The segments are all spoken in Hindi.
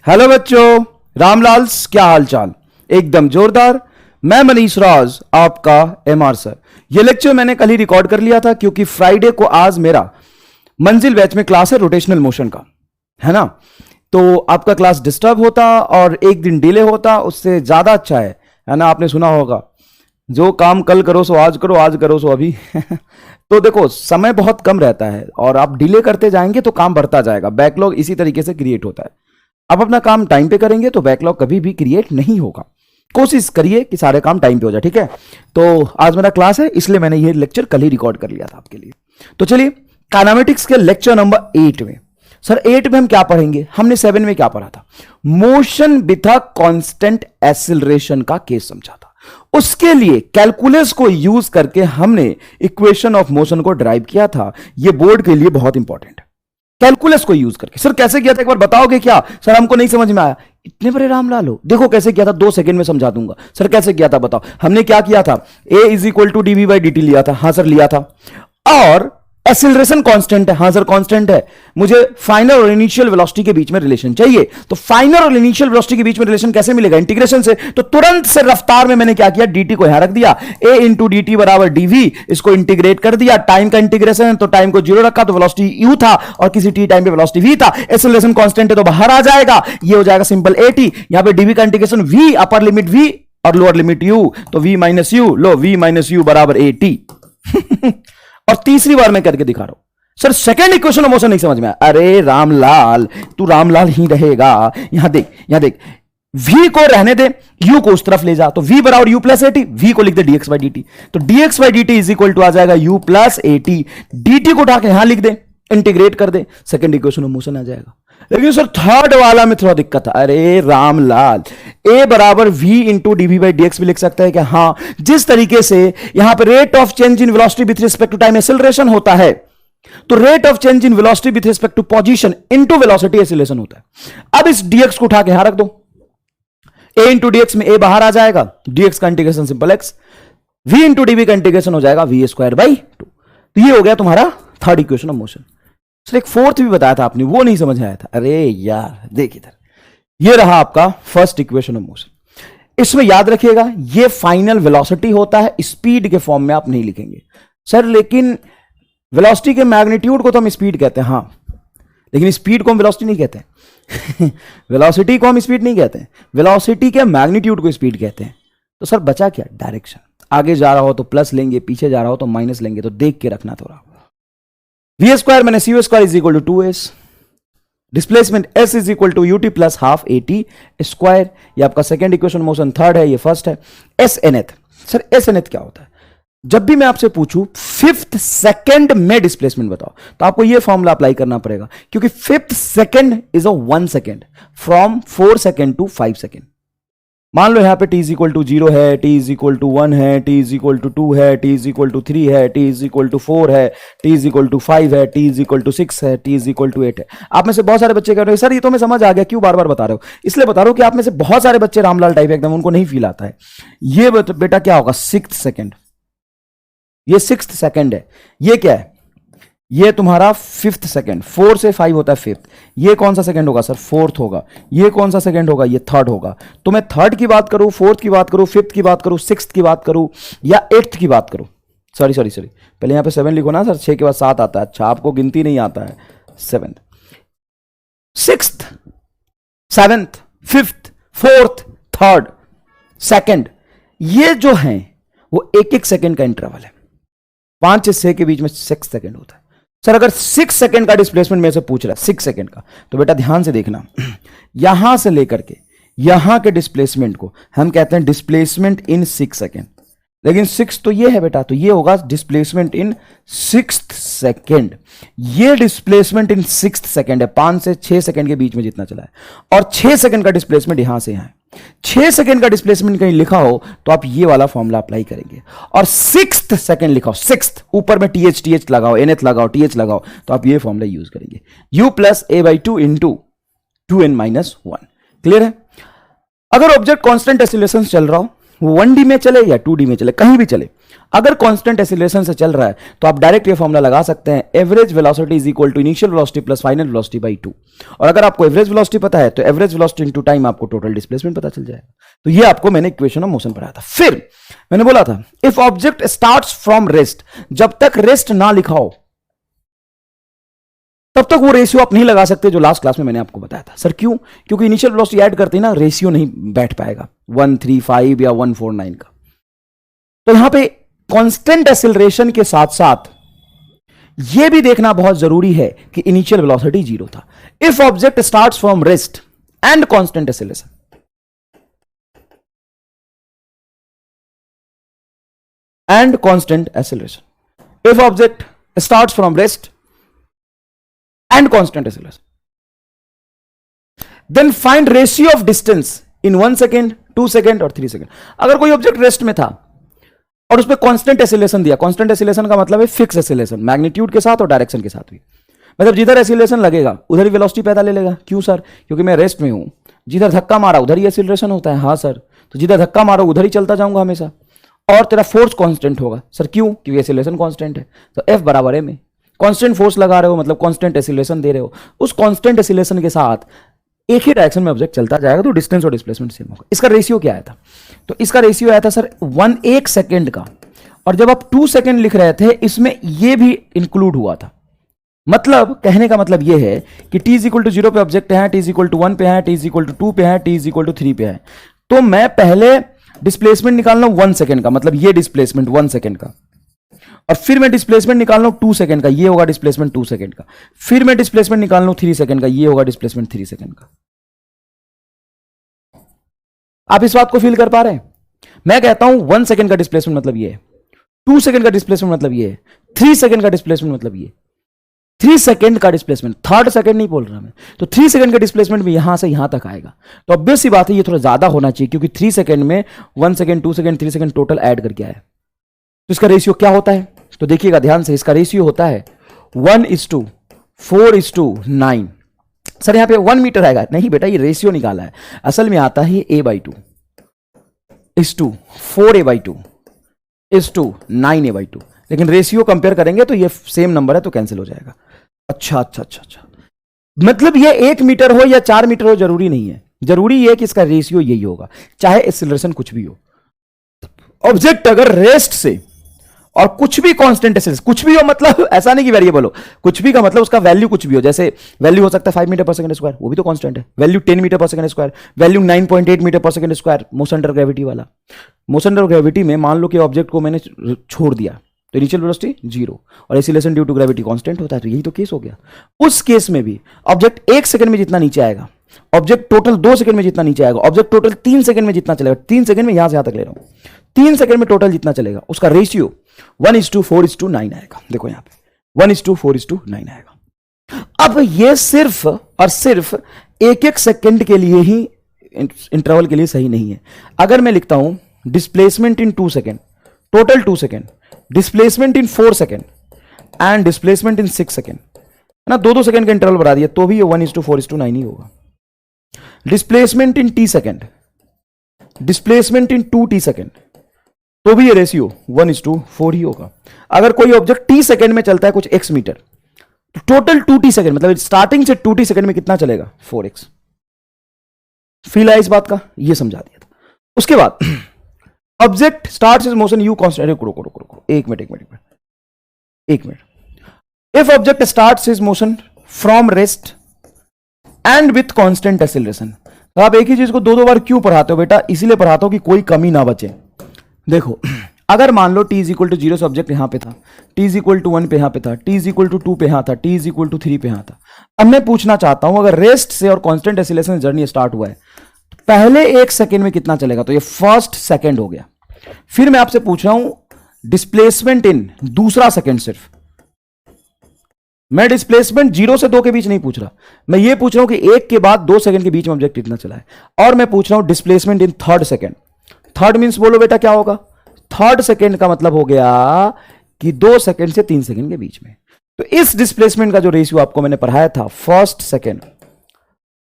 हेलो बच्चों, रामलाल क्या हाल चाल। एकदम जोरदार। मैं मनीष राज, आपका एमआर सर। ये लेक्चर मैंने कल ही रिकॉर्ड कर लिया था क्योंकि फ्राइडे को आज मेरा मंजिल बैच में क्लास है रोटेशनल मोशन का, है ना। तो आपका क्लास डिस्टर्ब होता और एक दिन डिले होता, उससे ज्यादा अच्छा है ना। आपने सुना होगा, जो काम कल करो सो आज करो, आज करो सो अभी। तो देखो, समय बहुत कम रहता है और आप डिले करते जाएंगे तो काम बढ़ता जाएगा। बैकलॉग इसी तरीके से क्रिएट होता है। आप अपना काम टाइम पे करेंगे तो बैकलॉग कभी भी क्रिएट नहीं होगा। कोशिश करिए कि सारे काम टाइम पे हो जाए, ठीक है। तो आज मेरा क्लास है, इसलिए मैंने ये लेक्चर कल ही रिकॉर्ड कर लिया था आपके लिए। तो चलिए, काइनेमेटिक्स के लेक्चर नंबर 8 में, सर 8 में हम क्या पढ़ेंगे? हमने 7 में क्या पढ़ा था? Motion with a constant acceleration का केस समझा था। उसके लिए कैलकुलस को यूज करके हमने इक्वेशन ऑफ मोशन को ड्राइव किया था। यह बोर्ड के लिए बहुत इंपॉर्टेंट है। कैलकुलस को यूज करके। सर कैसे किया था, एक बार बताओगे क्या? सर हमको नहीं समझ में आया। इतने बड़े रामलाल हो, देखो कैसे किया था, 2 सेकंड में समझा दूंगा। सर कैसे किया था बताओ। हमने क्या किया था? a is equal to DV by D लिया था। हाँ सर लिया था। और एक्सीलरेशन कांस्टेंट है। हाँ सर कांस्टेंट है। मुझे फाइनल और इनिशियल वेलोसिटी के बीच में रिलेशन चाहिए। तो फाइनल और इनिशियल वेलोसिटी के बीच में रिलेशन कैसे मिलेगा? इंटीग्रेशन से। तो तुरंत से रफ्तार में मैंने क्या किया, dt को यहां रख दिया। a इंटू डी टी बराबर dv, इसको इंटीग्रेट कर दिया। टाइम का इंटीग्रेशन है तो टाइम को 0 रखा तो वेलोसिटी u था और किसी t टाइम पे वेलोसिटी v था। एक्सीलरेशन कांस्टेंट है तो बाहर आ जाएगा, ये हो जाएगा सिंपल at। यहां पे dv का integration v, upper limit v और लोअर लिमिट u, तो v माइनस u, लो v माइनस u बराबर at। और तीसरी बार मैं करके दिखा रहा हूं। Sir second equation of motion नहीं समझ में आया। अरे रामलाल, तू रामलाल ही रहेगा। यहां देख, यहां देख, v को रहने दे, u को उस तरफ ले जा। तो v बराबर u प्लस एटी, v को लिख दे dx बाई dt। तो dx by dt is equal to आ जाएगा u प्लस एटी। dt को उठा के यहां लिख दे, इंटीग्रेट कर दे, सेकंड इक्वेशन ऑफ मोशन आ जाएगा। लेकिन सर थर्ड वाला में थोड़ा दिक्कत है। अरे रामलाल, a बराबर v into DV by dx भी लिख सकता है क्या? हाँ, जिस तरीके से यहां पर rate of change in velocity with respect to time acceleration होता है, तो rate of change in velocity with respect to position into velocity acceleration होता है। अब इस dx को उठा के यहां रख दो, a इंटू dx में a बाहर आ जाएगा, dx का integration simple x, v into dv का इंटीग्रेशन हो जाएगा v स्क्वायर बाई 2। तो ये हो गया तुम्हारा third equation of motion. Sir एक फोर्थ भी बताया था आपने, वो नहीं समझ आया था। अरे यार देख इधर, ये रहा आपका फर्स्ट इक्वेशन ऑफ मोशन। इसमें याद रखिएगा, ये फाइनल वेलोसिटी होता है, स्पीड के फॉर्म में आप नहीं लिखेंगे। सर लेकिन वेलोसिटी के मैग्नीट्यूड को तो हम स्पीड कहते हैं, हाँ, लेकिन स्पीड को हम वेलोसिटी नहीं कहते। वेलोसिटी को हम स्पीड नहीं कहते, वेलोसिटी के मैग्नीट्यूड को स्पीड कहते हैं। तो सर बचा क्या? डायरेक्शन। आगे जा रहा हो तो प्लस लेंगे, पीछे जा रहा हो तो माइनस लेंगे, तो देख के रखना थोड़ा। वी स्क्वायर मैंने C square is equal to 2s, displacement s is equal to ut plus half at square. ये आपका सेकेंड इक्वेशन मोशन, थर्ड है, ये फर्स्ट है। s nth। Sir s nth क्या होता है? जब भी मैं आपसे पूछूं 5th सेकंड में डिस्प्लेसमेंट बताओ, तो आपको ये फॉर्मूला अप्लाई करना पड़ेगा, क्योंकि 5th second is a 1 second from 4 second to 5 second. मान लो यहां पे t इज इक्वल टू 0 है, t इज इक्वल टू 1 है, t इज इक्वल टू 2 है, t इज इक्वल टू 3 है, t इज इक्वल टू 4 है, t इज इक्वल टू 5 है, t इज इक्वल टू 6 है, t इज इक्वल टू 8 है। आप में से बहुत सारे बच्चे कह रहे हो सर ये तो मैं समझ आ गया, क्यों बार बार बता रहे हो? इसलिए बता रहा हूं कि आप में से बहुत सारे बच्चे रामलाल टाइप एकदम, उनको नहीं फील आता है। ये बेटा क्या होगा? 6th second. ये 6th सेकंड है। ये क्या है? ये तुम्हारा 5th सेकंड। 4 से 5 होता है 5th। ये कौन सा सेकंड होगा? सर 4th होगा। ये कौन सा सेकंड होगा? ये 3rd होगा। तो मैं 3rd की बात करूं, 4th की बात करूं, 5th की बात करूं, 6th की बात करूं या 8th की बात करूं? सॉरी, पहले यहां पे 7 लिखो ना सर, 6 के बाद 7 आता है। अच्छा, आपको गिनती नहीं आता है। 7th, 6th, 7th, 5th, 4th, 3rd, 2nd, ये जो है वो एक एक सेकंड का इंटरवल है। 5 से 6 के बीच में 6 सेकंड होता है। सर अगर 6 सेकंड का डिस्प्लेसमेंट मेरे से पूछ रहा है, 6 सेकंड का, तो बेटा ध्यान से देखना, यहां से लेकर के यहां के डिस्प्लेसमेंट को हम कहते हैं डिस्प्लेसमेंट इन 6 सेकंड। लेकिन 6 तो ये है बेटा, तो ये होगा डिस्प्लेसमेंट इन 6th सेकंड। ये डिस्प्लेसमेंट इन 6th सेकंड है, 5 से 6 सेकंड के बीच में जितना चला है। और 6 सेकंड का डिस्प्लेसमेंट यहां से यहां है। 6 सेकंड का डिस्प्लेसमेंट कहीं लिखा हो तो आप ये वाला फॉर्मूला अप्लाई करेंगे। और 6th सेकंड लिखा हो, 6th ऊपर में th लगाओ, nth लगाओ, th लगाओ, तो आप ये फॉर्मूला यूज करेंगे, u plus a by 2 into 2n minus 1। Clear है? अगर ऑब्जेक्ट कांस्टेंट एक्सीलरेशन चल रहा हो वो 1D में चले या 2D में चले, कहीं भी चले, अगर कांस्टेंट एक्सीलरेशन से चल रहा है तो आप डायरेक्ट ये फॉर्मूला लगा सकते हैं, average velocity is equal to initial velocity plus final velocity by 2। और अगर आपको एवरेज वेलोसिटी पता है तो एवरेज वेलोसिटी इनटू टाइम आपको टोटल डिस्प्लेसमेंट पता चल जाएगा। तो ये आपको मैंने इक्वेशन ऑफ मोशन पढ़ाया था। फिर मैंने बोला था if object starts from rest, जब तक रेस्ट ना लिखाओ तब तक वो रेशियो आप नहीं लगा सकते, जो लास्ट क्लास में मैंने आपको बताया था। सर क्यों? क्योंकि इनिशियल वेलोसिटी ऐड करते ही ना रेशियो नहीं बैठ पाएगा 135 या 149 का। तो यहां पे कांस्टेंट एक्सीलरेशन के साथ साथ यह भी देखना बहुत जरूरी है कि इनिशियल वेलोसिटी 0 था। If object starts from rest and constant acceleration, and constant acceleration, if object starts from rest and constant acceleration, then find ratio of distance in 1 second, 2 second और 3 second। अगर कोई ऑब्जेक्ट रेस्ट में था और उसमें कांस्टेंट एक्सीलरेशन दिया, कांस्टेंट एक्सीलरेशन का मतलब है फिक्स एक्सीलरेशन, मैग्नीट्यूड के साथ और डायरेक्शन के साथ भी, मतलब जिधर एक्सीलरेशन लगेगा उधर ही वेलोसिटी पैदा ले लेगा। क्यों सर? क्योंकि मैं रेस्ट में हूं, जिधर धक्का मारा उधर ही एक्सीलरेशन होता है। हाँ सर, तो जिधर धक्का मारा उधर ही चलता जाऊंगा हमेशा, और तेरा फोर्स कांस्टेंट होगा। सर क्यों? क्योंकि एक्सीलरेशन कांस्टेंट है, तो F बराबर है में कांस्टेंट फोर्स लगा रहे हो मतलब कांस्टेंट एक्सीलरेशन दे रहे हो, उस कांस्टेंट एक्सीलरेशन के साथ एक ही डायरेक्शन में ऑब्जेक्ट चलता जाएगा, तो डिस्टेंस और डिस्प्लेसमेंट सेम होगा। इसका रेशियो क्या आया था? तो इसका रेशियो आया था सर 1 सेकेंड का, और जब आप 2 सेकेंड लिख रहे थे इसमें यह भी इंक्लूड हुआ था। मतलब कहने का मतलब यह है कि t इज इक्वल टू 0 पे ऑब्जेक्ट है, t इज इक्वल टू 1 पे है, t इज इक्वल टू 2 पे है, t इज इक्वल टू 3 पे है, तो मैं पहले डिस्प्लेसमेंट निकाल रहा हूं 1 सेकेंड का, मतलब ये डिस्प्लेसमेंट 1 सेकेंड का, और फिर मैं डिस्प्लेसमेंट निकाल रहा हूं 2 सेकेंड का, ये होगा डिस्प्लेसमेंट 2 सेकेंड का, फिर मैं डिस्प्लेसमेंट निकाल रहा हूं 3 सेकेंड का, ये होगा डिस्प्लेसमेंट 3 सेकेंड का। आप इस बात को फील कर पा रहे हैं? मैं कहता हूं 1 सेकेंड का डिस्प्लेसमेंट मतलब ये है, 2 सेकेंड का डिस्प्लेसमेंट मतलब ये है, 3 सेकेंड का डिस्प्लेसमेंट मतलब ये, 3 सेकेंड का डिस्प्लेसमेंट, थर्ड सेकेंड नहीं बोल रहा मैं, तो 3 सेकेंड का डिस्प्लेसमेंट भी यहां से यहां तक आएगा। तो ऑब्वियस सी बात है ये थोड़ा ज्यादा होना चाहिए, क्योंकि 3 सेकेंड में 1 second, 2 second, 3 second total add करके आया। तो इसका रेशियो क्या होता है? तो देखिएगा ध्यान से, इसका रेशियो होता है 1:4:9। सर यहां पे 1 मीटर आएगा? नहीं बेटा, ये रेशियो निकाला है, असल में आता है A/2:4A/2:9A/2, लेकिन रेशियो कंपेयर करेंगे तो ये सेम नंबर है तो कैंसिल हो जाएगा। अच्छा, मतलब ये 1 मीटर हो या 4 मीटर हो जरूरी नहीं है, जरूरी है कि इसका रेशियो यही होगा, चाहे एक्सीलरेशन कुछ भी हो। ऑब्जेक्ट अगर रेस्ट से और कुछ भी कांस्टेंट एक्सीलरेशन, कुछ भी हो मतलब ऐसा नहीं कि वेरिएबल हो, कुछ भी का मतलब उसका वैल्यू कुछ भी हो, जैसे वैल्यू हो सकता है 5 मीटर पर सेकंड स्क्वायर, वो भी तो कांस्टेंट है, value 10 meter per second square, value 9.8 metre per second square, motion under gravity वाला। मोशन अंडर ग्रेविटी में मान लो कि ऑब्जेक्ट को मैंने छोड़ दिया तो इनिशियल वेलोसिटी 0 और acceleration due to gravity constant होता है, तो यही तो केस हो गया। उस केस में भी ऑब्जेक्ट 1 सेकंड में जितना नीचे आएगा, ऑब्जेक्ट टोटल 2 सेकंड में जितना नीचे आएगा, ऑब्जेक्ट टोटल 3 सेकंड में जितना चलेगा, 3 सेकंड में यहां से यहां तक ले रहा हूं, 3 सेकंड में टोटल जितना चलेगा उसका रेशियो 1:4:9 आएगा। देखो यहां पे 1:4:9 आएगा। अब ये सिर्फ और सिर्फ 1 सेकंड के लिए ही, इंटरवल के लिए सही नहीं है। अगर मैं लिखता हूं displacement in 2 second, total 2 second, displacement in 4 second and displacement in 6 second, है ना, 2-2 सेकंड का इंटरवल बढ़ा दिया तो भी ये 1:4:9 ही होगा। Displacement in T second, displacement in 2t second, तो भी ये रेशियो 1:4 ही होगा। अगर कोई ऑब्जेक्ट टी सेकंड में चलता है कुछ x मीटर, तो टोटल 2t सेकंड मतलब स्टार्टिंग से 2t सेकंड में कितना चलेगा? 4x। फील आया इस बात का? ये समझा दिया था। उसके बाद object starts is motion you constant, रुको एक minute. If object starts is motion from rest and with constant acceleration, तो आप एक ही चीज को 2-2 बार क्यों पढ़ाते हो बेटा? इसीलिए पढ़ाता हूं कि कोई कमी ना बचे। देखो अगर मान लो t इज इक्वल टू 0 से ऑब्जेक्ट यहां पे था, t इज इक्वल टू 1 पे यहां पे था, t इज इक्वल टू 2 पे यहां था, t इज इक्वल टू 3 पे यहां था। अब मैं पूछना चाहता हूं अगर रेस्ट से और कांस्टेंट एक्सीलरेशन जर्नी स्टार्ट हुआ है तो पहले 1 सेकंड में कितना चलेगा? तो ये फर्स्ट सेकंड हो गया। फिर मैं आपसे पूछ रहा हूं डिस्प्लेसमेंट इन दूसरा सेकंड, सिर्फ मैं डिस्प्लेसमेंट 0 से 2 के बीच नहीं पूछ रहा, मैं ये पूछ रहा हूं कि 1 के बाद 2 सेकंड के बीच में ऑब्जेक्ट कितना चला है, और मैं पूछ रहा हूं displacement in third second. Third means बोलो बेटा क्या होगा? थर्ड सेकंड का मतलब हो गया कि 2 सेकंड से 3 सेकंड के बीच में। तो इस डिस्प्लेसमेंट का जो रेशियो आपको मैंने पढ़ाया था, फर्स्ट सेकंड,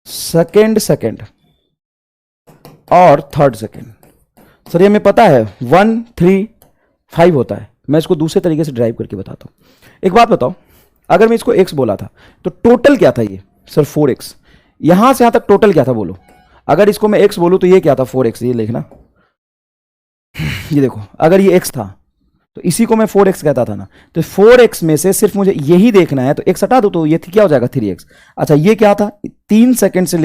सेकंड और थर्ड सेकंड, सर ये हमें पता है 1 3 5 होता है, मैं इसको दूसरे तरीके से ड्राइव करके बताता हूं। एक बात बताओ, अगर मैं इसको x बोला था तो टोटल क्या था ये? Sir 4x। यहां से यहां तक टोटल क्या था बोलो? अगर इसको मैं x बोलूं तो ये क्या था? 4x। ये लिखना, ये देखो, अगर ये x था तो इसी को मैं 4x कहता था ना, तो 4x में से सिर्फ मुझे यही देखना है, तो x हटा दो तो ये क्या हो जाएगा? 3x। अच्छा ये क्या था? 3 सेकंड से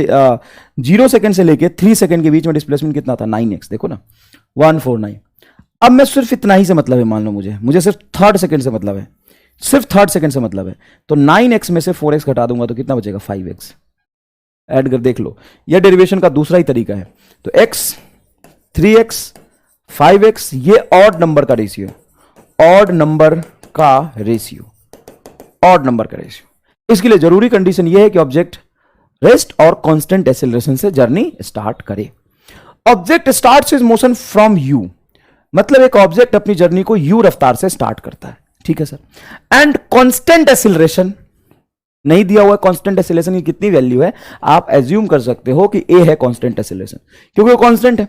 0 सेकंड से लेके 3 सेकंड के बीच में डिस्प्लेसमेंट कितना था? 9x। देखो ना 149। अब मैं सिर्फ इतना ही से मतलब है, मान लो मुझे सिर्फ थर्ड सेकंड से मतलब है, सिर्फ थर्ड सेकंड से मतलब है, तो 9x में से 4x घटा दूंगा तो कितना बचेगा? 5x। ऐड कर देख लो, यह डेरिवेशन का दूसरा ही तरीका है। तो x 3x 5x ये ऑड नंबर का रेशियो है, ऑड नंबर का रेशियो, ऑड नंबर का रेशियो। इसके लिए जरूरी कंडीशन यह है कि ऑब्जेक्ट रेस्ट और कांस्टेंट एक्सेलरेशन से जर्नी स्टार्ट करे। Object starts is motion from u, मतलब एक ऑब्जेक्ट अपनी जर्नी को u रफ्तार से स्टार्ट करता है, ठीक है सर। एंड कांस्टेंट एक्सेलरेशन नहीं दिया हुआ है, कांस्टेंट एक्सेलरेशन की कितनी वैल्यू है आप एज्यूम कर सकते हो कि a है कांस्टेंट एक्सेलरेशन, क्योंकि वो कांस्टेंट है।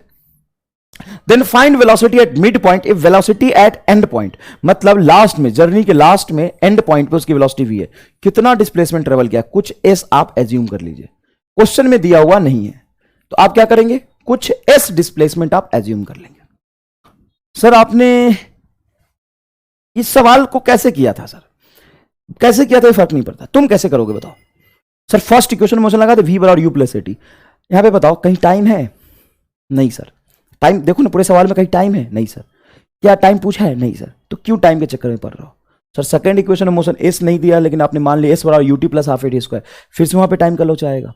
Then find velocity at mid point if velocity at end point, मतलब लास्ट में, जर्नी के लास्ट में एंड पॉइंट पे उसकी वेलोसिटी v है, कितना डिस्प्लेसमेंट ट्रेवल किया, कुछ s आप एज्यूम कर लीजिए, क्वेश्चन में दिया हुआ नहीं है, तो आप क्या करेंगे? कुछ s डिस्प्लेसमेंट आप एज्यूम कर लेंगे। सर आपने इस सवाल को कैसे किया था? सर कैसे किया था ये फर्क नहीं पड़ता, तुम कैसे करोगे बताओ। सर फर्स्ट इक्वेशन मोशन लगा दे v बराबर u प्लस at, यहां पे बताओ कहीं टाइम है? नहीं सर। टाइम देखो ना, पूरे सवाल में कहीं टाइम है? नहीं सर। क्या टाइम पूछा है? नहीं सर। तो क्यों टाइम के चक्कर में पड़ रहा हो? सर सेकंड इक्वेशन में मोशन s नहीं दिया, लेकिन आपने मान लिया s बराबर ut plus half at square, फिर से वहां पे टाइम का लोच आएगा।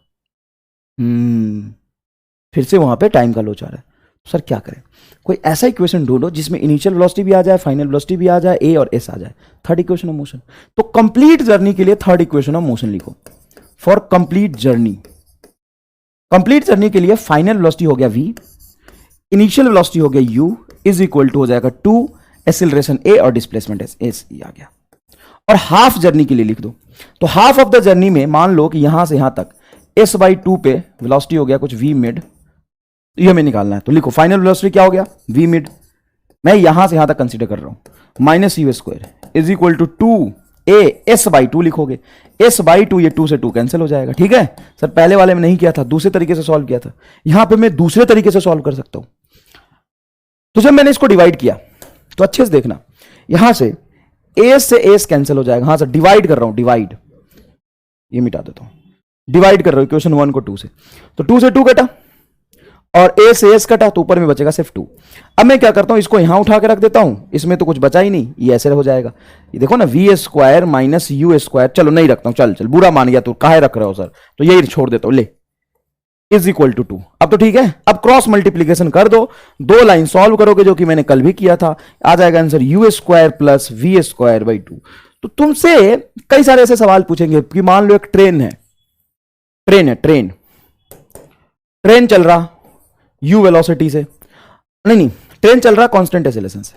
फिर से वहां पे टाइम का लोच आ रहा है। सर क्या करें? कोई ऐसा इक्वेशन ढूंढो जिसमें इनिशियल वेलोसिटी भी आ जाए, फाइनल वेलोसिटी भी आ जाए, a और s आ जाए। थर्ड इक्वेशन ऑफ मोशन, तो कंप्लीट जर्नी के लिए थर्ड इक्वेशन ऑफ मोशन लिखो। For complete journey, complete journey के लिए फाइनल वेलोसिटी हो गया v, इनिशियल वेलोसिटी हो गया u, इज इक्वल टू हो जाएगा 2 एक्सेलरेशन a और डिस्प्लेसमेंट s, ये आ गया। और हाफ जर्नी के लिए लिख दो, तो हाफ ऑफ द जर्नी में मान लो कि यहां से यहां तक s/2 पे वेलोसिटी हो गया कुछ v मिड, ये हमें निकालना है, तो लिखो फाइनल वेलोसिटी क्या हो गया? v mid. मैं यहां से यहां तक कंसीडर कर रहा हूं, minus u square is equal to 2a s/2 लिखोगे, s/2 ये 2 से 2 कैंसिल हो जाएगा, ठीक है सर। पहले वाले में नहीं किया था, दूसरे तरीके से सॉल्व किया था, यहां पे मैं दूसरे तरीके से सॉल्व कर सकता हूं। तो जब मैंने इसको डिवाइड किया तो अच्छे से देखना, यहां से a से s कैंसिल हो जाएगा, हां सर डिवाइड कर रहा हूं, डिवाइड, ये मिटा देता हूं, डिवाइड कर रहा हूं इक्वेशन 1 को 2 से, तो 2 से 2 कटा और a से s कटा, तो ऊपर में बचेगा सिर्फ 2। अब मैं क्या करता हूं, इसको यहां उठा के रख देता हूं, इसमें तो कुछ बचा ही नहीं, ये ऐसे हो जाएगा। ये देखो ना v square minus u square, चलो नहीं रखता हूं, चल चल बुरा मान गया, तो काहे रख रहे हो सर, तो यही छोड़ देता हूं, ले इज इक्वल टू 2। अब तो ठीक है, अब क्रॉस मल्टीप्लीकेशन कर दो, दो लाइन सॉल्व करोगे जो कि मैंने कल भी किया था, आ जाएगा answer u square plus v square by 2। तो तुमसे कई सारे ऐसे सवाल पूछेंगे कि मान लो एक ट्रेन है, ट्रेन चल रहा u वेलोसिटी से, नहीं ट्रेन चल रहा कांस्टेंट एक्सेलरेशन से।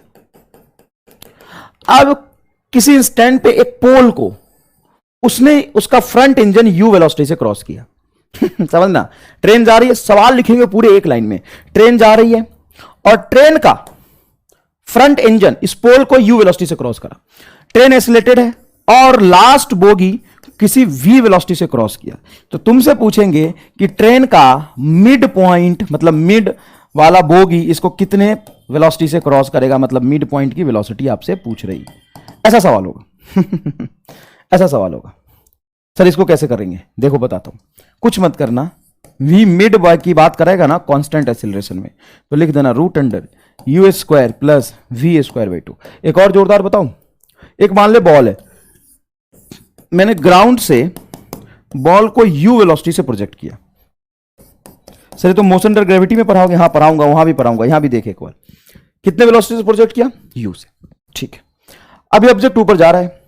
अब किसी इंस्टेंट पे एक पोल को उसने उसका फ्रंट इंजन u वेलोसिटी से क्रॉस किया। समझना, ट्रेन जा रही है, सवाल लिखेंगे पूरे एक लाइन में, ट्रेन जा रही है और ट्रेन का फ्रंट इंजन इस पोल को u वेलोसिटी से क्रॉस करा, ट्रेन एक्सीलरेटेड है और लास्ट बोगी किसी v वेलोसिटी से क्रॉस किया। तो तुमसे पूछेंगे कि ट्रेन का मिड पॉइंट, मतलब मिड वाला बोगी इसको कितने वेलोसिटी से क्रॉस करेगा, मतलब मिड पॉइंट की वेलोसिटी आपसे पूछ रही है। ऐसा सवाल होगा। ऐसा सवाल होगा। सर इसको कैसे करेंगे, देखो बताता हूं, कुछ मत करना, v मिड की बात करेगा ना कांस्टेंट एक्सेलरेशन में, तो लिख देना root under u square plus v square by 2। एक और जोरदार बताऊं, एक मान ले बॉल है, मैंने ग्राउंड से बॉल को u वेलोसिटी से प्रोजेक्ट किया। सर तो मोशन अंडर ग्रेविटी में पढ़ाओगे? हाँ पढ़ाऊंगा, वहां भी पढ़ाऊंगा, यहां भी देख एक बार, कितने वेलोसिटी से प्रोजेक्ट किया? u से, ठीक है। अभी ऑब्जेक्ट ऊपर जा रहा है,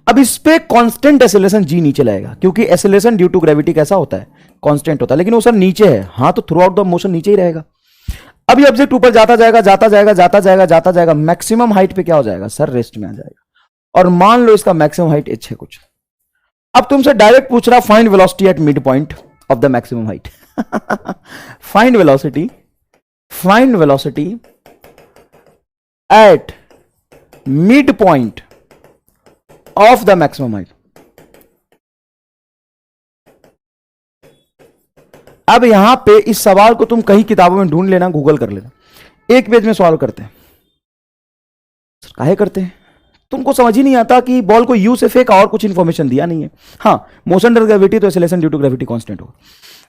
अब इस पे कांस्टेंट एक्सेलरेशन g नीचे लाएगा, क्योंकि एक्सेलरेशन ड्यू टू ग्रेविटी कैसा होता है? कांस्टेंट होता है, लेकिन वो सर नीचे है, हाँ तो थ्रू आउट द मोशन नीचे ही रहेगा। अब ये ऑब्जेक्ट ऊपर जाता जाएगा जाता जाएगा जाता जाएगा जाता जाएगा, मैक्सिमम हाइट पे क्या हो जाएगा सर? रेस्ट में आ जाएगा। और मान लो इसका मैक्सिमम हाइट h है कुछ। अब तुमसे डायरेक्ट पूछ रहा find velocity at mid point of the maximum height. Find velocity at midpoint of the maximum height. अब यहां पे इस सवाल को तुम कहीं किताबों में ढूंढ लेना, गूगल कर लेना, एक पेज में सॉल्व करते हैं। काहे करते हैं? तुमको समझ ही नहीं आता कि बॉल को यू से फेंका और कुछ इंफॉर्मेशन दिया नहीं है। हाँ, मोशन अंडर ग्रेविटी तो acceleration due to gravity constant होगा।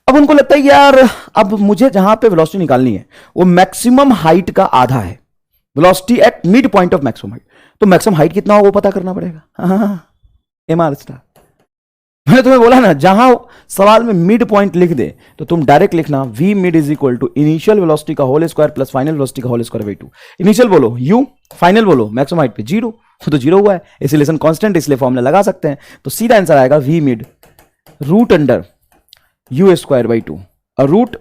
अब उनको लगता है कि यार अब मुझे जहां पे वेलोसिटी निकालनी है वो मैक्सिमम हाइट का आधा है, velocity at mid point of maximum height. तो मैक्सिमम हाइट कितना हो वो पता करना पड़ेगा। हाँ, एमआर स्टार। मैंने तुम्हें बोला ना, जहां सवाल में मिड पॉइंट लिख दे तो तुम डायरेक्ट लिखना V mid is equal to initial velocity का whole square plus final velocity का होल स्क्वायर बाई 2। इनिशियल बोलो u, फाइनल बोलो मैक्सिमम हाइट पे 0, तो 0 हुआ है, एक्सीलरेशन कांस्टेंट, इसलिए फॉर्मूला लगा सकते हैं। तो सीधा आंसर आएगा V mid root under U square by 2, और रूट